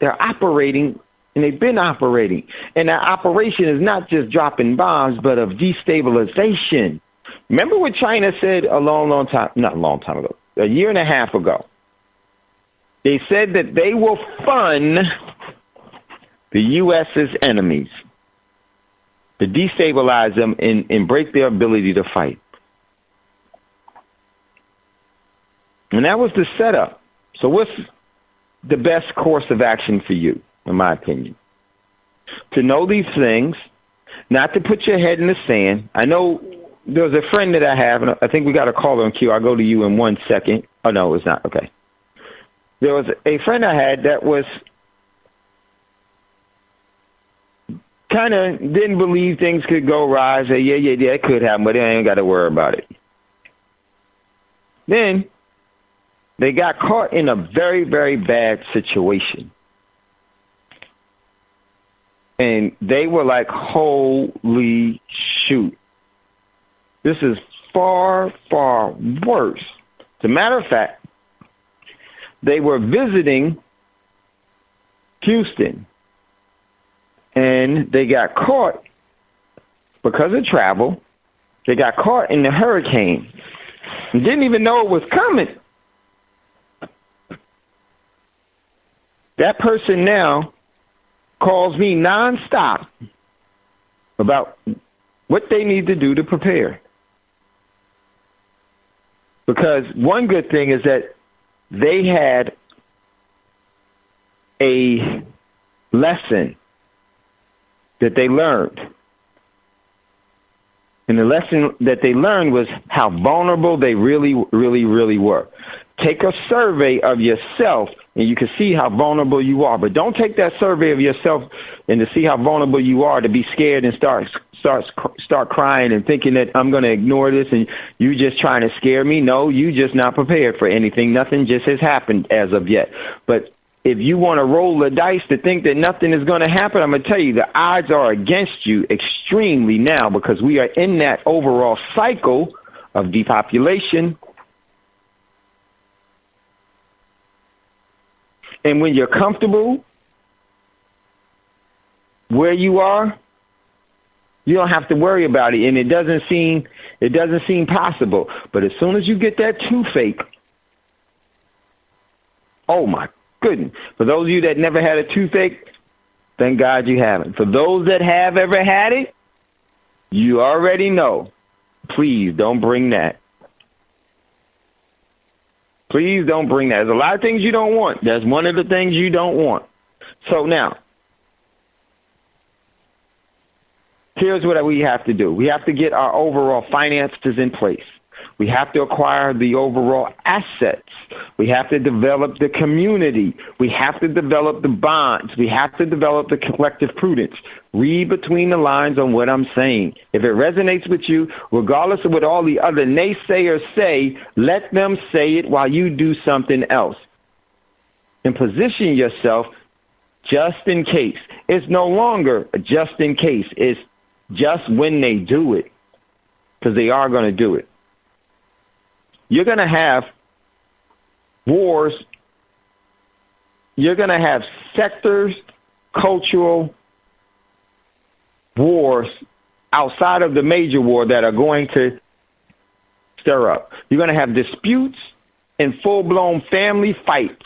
They're operating, and they've been operating. And that operation is not just dropping bombs, but of destabilization. Remember what China said a year and a half ago. They said that they will fund the U.S.'s enemies, to destabilize them and break their ability to fight. And that was the setup. So what's the best course of action for you, in my opinion? To know these things, not to put your head in the sand. I know there's a friend that I have, and I think we got a caller on queue. I'll go to you in 1 second. Oh, no, it's not. Okay. There was a friend I had that was kind of didn't believe things could go rise. Say, yeah, it could happen, but I ain't got to worry about it. Then they got caught in a very, very bad situation. And they were like, holy shoot. This is far, far worse. As a matter of fact, they were visiting Houston. And they got caught because of travel. They got caught in the hurricane and didn't even know it was coming. That person now calls me nonstop about what they need to do to prepare. Because one good thing is that they had a lesson that they learned. And the lesson that they learned was how vulnerable they really, really, really were. Take a survey of yourself, and you can see how vulnerable you are. But don't take that survey of yourself and to see how vulnerable you are to be scared and start crying and thinking that I'm going to ignore this and you just trying to scare me. No, you just not prepared for anything. Nothing just has happened as of yet. But if you want to roll the dice to think that nothing is going to happen, I'm going to tell you the odds are against you extremely now, because we are in that overall cycle of depopulation. And when you're comfortable where you are, you don't have to worry about it, and it doesn't seem possible. But as soon as you get that toothache, oh my goodness! For those of you that never had a toothache, thank God you haven't. For those that have ever had it, you already know. Please don't bring that. Please don't bring that. There's a lot of things you don't want. That's one of the things you don't want. So now, here's what we have to do. We have to get our overall finances in place. We have to acquire the overall assets. We have to develop the community. We have to develop the bonds. We have to develop the collective prudence. Read between the lines on what I'm saying. If it resonates with you, regardless of what all the other naysayers say, let them say it while you do something else. And position yourself just in case. It's no longer just in case. It's just when they do it, because they are going to do it. You're going to have wars. You're going to have sectors, cultural wars outside of the major war that are going to stir up. You're going to have disputes and full-blown family fights,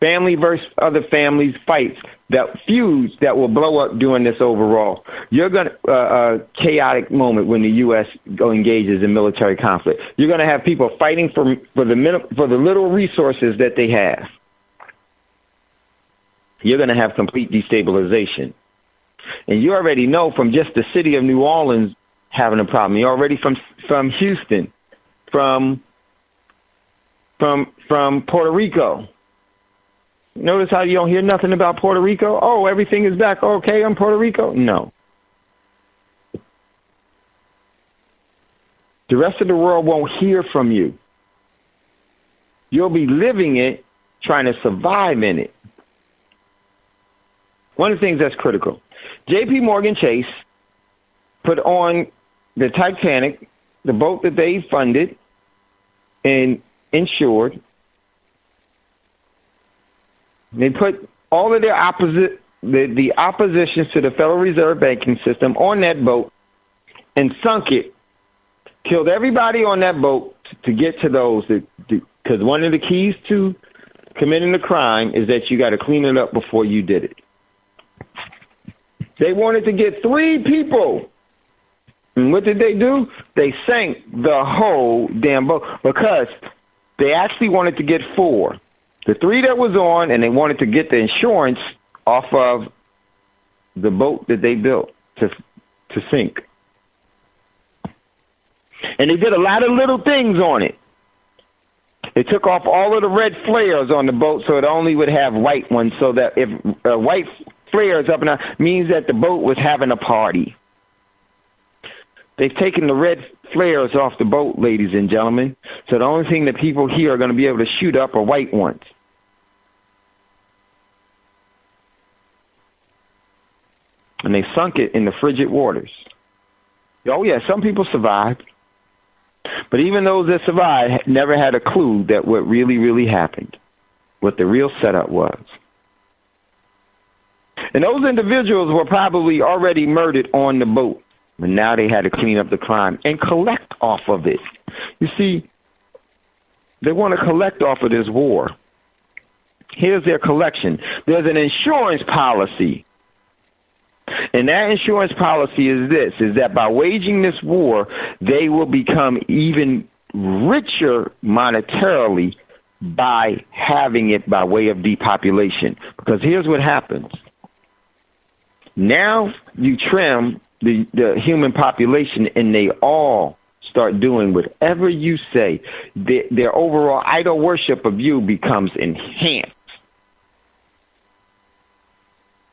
family versus other families fights, that feuds that will blow up during this overall. You're going to chaotic moment when the U.S. engages in military conflict. You're going to have people fighting for the little resources that they have. You're going to have complete destabilization. And you already know from just the city of New Orleans having a problem. You're already from Houston, from Puerto Rico. Notice how you don't hear nothing about Puerto Rico? Oh, everything is back okay in Puerto Rico? No. The rest of the world won't hear from you. You'll be living it, trying to survive in it. One of the things that's critical. J.P. Morgan Chase put on the Titanic, the boat that they funded and insured. They put all of their the oppositions to the Federal Reserve banking system on that boat and sunk it. Killed everybody on that boat to get to those. Because one of the keys to committing the crime is that you got to clean it up before you did it. They wanted to get 3 people. And what did they do? They sank the whole damn boat because they actually wanted to get 4. The 3 that was on, and they wanted to get the insurance off of the boat that they built to sink. And they did a lot of little things on it. They took off all of the red flares on the boat so it only would have white ones, so that if white flares up and down means that the boat was having a party. They've taken the red flares off the boat, ladies and gentlemen, so the only thing that people here are going to be able to shoot up are white ones. And they sunk it in the frigid waters. Oh, yeah, some people survived. But even those that survived never had a clue that what really, really happened, what the real setup was. And those individuals were probably already murdered on the boat. But now they had to clean up the crime and collect off of it. You see, they want to collect off of this war. Here's their collection. There's an insurance policy. And that insurance policy is this, is that by waging this war, they will become even richer monetarily by having it by way of depopulation. Because here's what happens. Now you trim the human population and they all start doing whatever you say. Their overall idol worship of you becomes enhanced.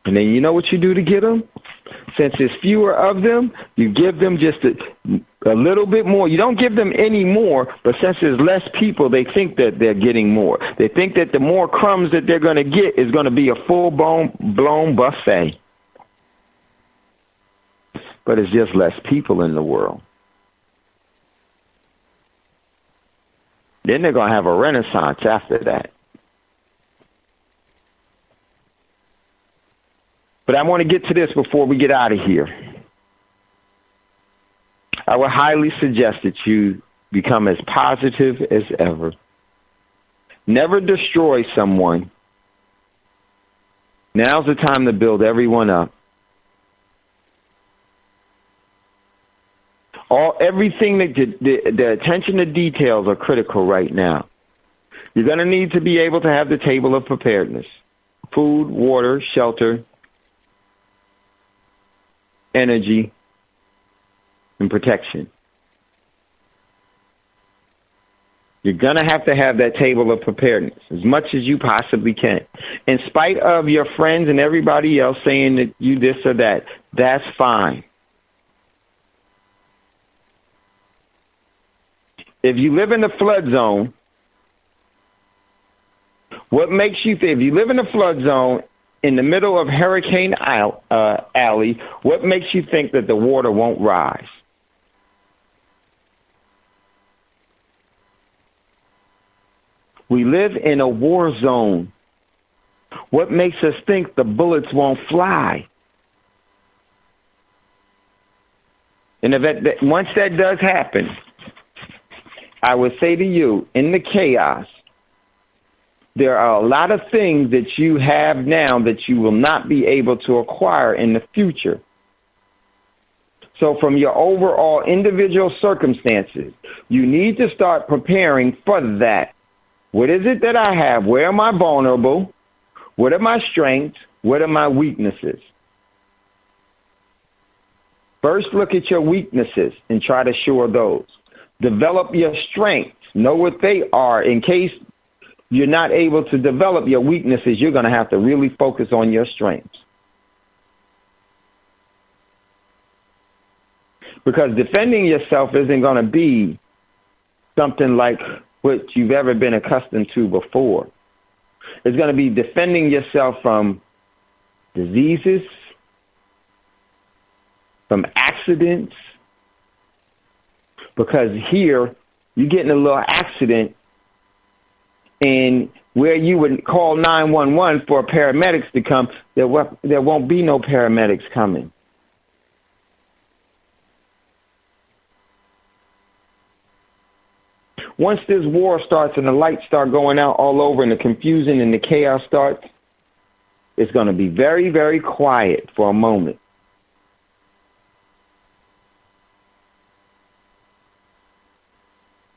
And then you know what you do to get them? Since there's fewer of them, you give them just a little bit more. You don't give them any more, but since there's less people, they think that they're getting more. They think that the more crumbs that they're going to get is going to be a full-blown buffet. But it's just less people in the world. Then they're going to have a renaissance after that. But I want to get to this before we get out of here. I would highly suggest that you become as positive as ever. Never destroy someone. Now's the time to build everyone up. Everything that the attention to details are critical right now. You're going to need to be able to have the table of preparedness. Food, water, shelter, energy, and protection. You're going to have that table of preparedness as much as you possibly can. In spite of your friends and everybody else saying that you this or that, that's fine. If you live in the flood zone, what makes you think, if you live in the flood zone in the middle of Hurricane Alley, what makes you think that the water won't rise? We live in a war zone. What makes us think the bullets won't fly? And if once that does happen, I would say to you, in the chaos, there are a lot of things that you have now that you will not be able to acquire in the future. So from your overall individual circumstances, you need to start preparing for that. What is it that I have? Where am I vulnerable? What are my strengths? What are my weaknesses? First, look at your weaknesses and try to shore those. Develop your strengths. Know what they are. In case you're not able to develop your weaknesses, you're going to have to really focus on your strengths. Because defending yourself isn't going to be something like what you've ever been accustomed to before. It's going to be defending yourself from diseases, from accidents. Because here, you get in a little accident, and where you would call 911 for paramedics to come, there won't be no paramedics coming. Once this war starts and the lights start going out all over and the confusion and the chaos starts, it's going to be very, very quiet for a moment.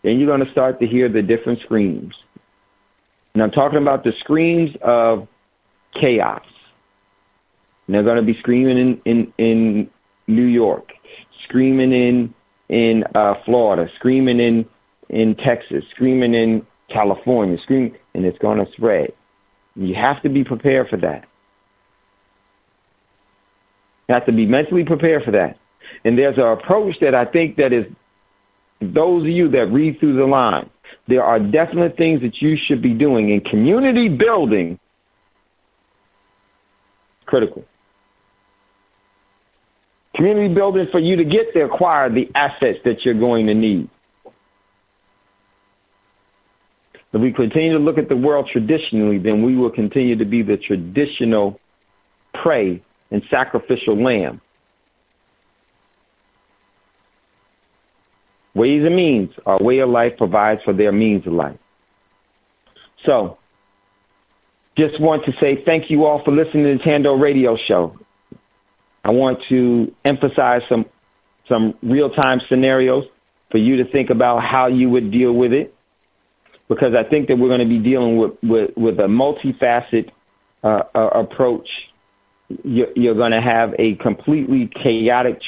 Then you're going to start to hear the different screams. And I'm talking about the screams of chaos. And they're going to be screaming in New York, screaming in Florida, screaming in Texas, screaming in California, and it's going to spread. You have to be prepared for that. You have to be mentally prepared for that. And there's an approach that I think that is, those of you that read through the line, there are definite things that you should be doing in community building. Critical. Community building for you to get to acquire the assets that you're going to need. If we continue to look at the world traditionally, then we will continue to be the traditional prey and sacrificial lamb. Ways and means. Our way of life provides for their means of life. So, just want to say thank you all for listening to the Thando Radio Show. I want to emphasize some real-time scenarios. for you to think about how you would deal with it, because I think that we're going to be dealing with a multifaceted approach. You're going to have a completely chaotic,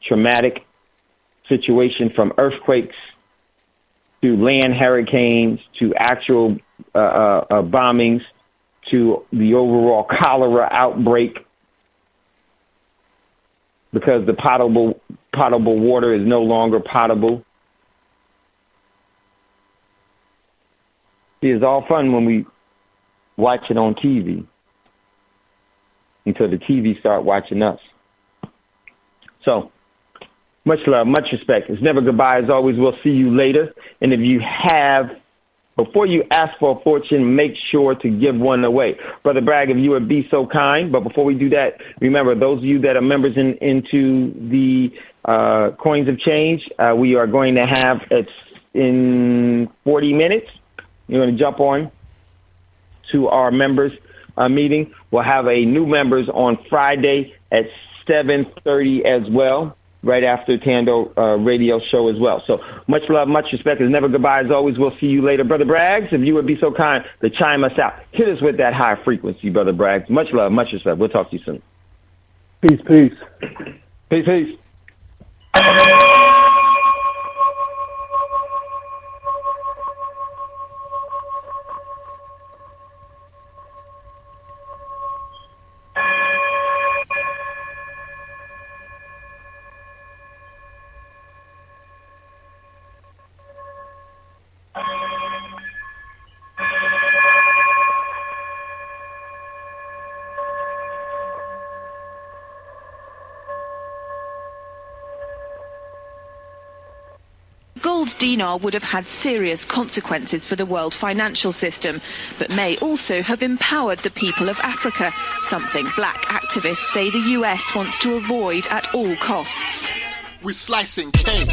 traumatic situation, from earthquakes to land hurricanes to actual bombings to the overall cholera outbreak, because the potable water is no longer potable. It's all fun when we watch it on TV until the TV start watching us. So, much love, much respect. It's never goodbye. As always, we'll see you later. And if you have, before you ask for a fortune, make sure to give one away. Brother Bragg, if you would be so kind. But before we do that, remember, those of you that are members into the Coins of Change, we are going to have, it's in 40 minutes, you're going to jump on to our members meeting. We'll have a new members on Friday at 7:30 as well, right after Thando radio show as well. So much love, much respect. There's never goodbye. As always, we'll see you later. Brother Braggs, if you would be so kind to chime us out. Hit us with that high frequency, Brother Braggs. Much love, much respect. We'll talk to you soon. Peace, peace. Peace, peace. Gold dinar would have had serious consequences for the world financial system, but may also have empowered the people of Africa, something black activists say the US wants to avoid at all costs. We're slicing cake.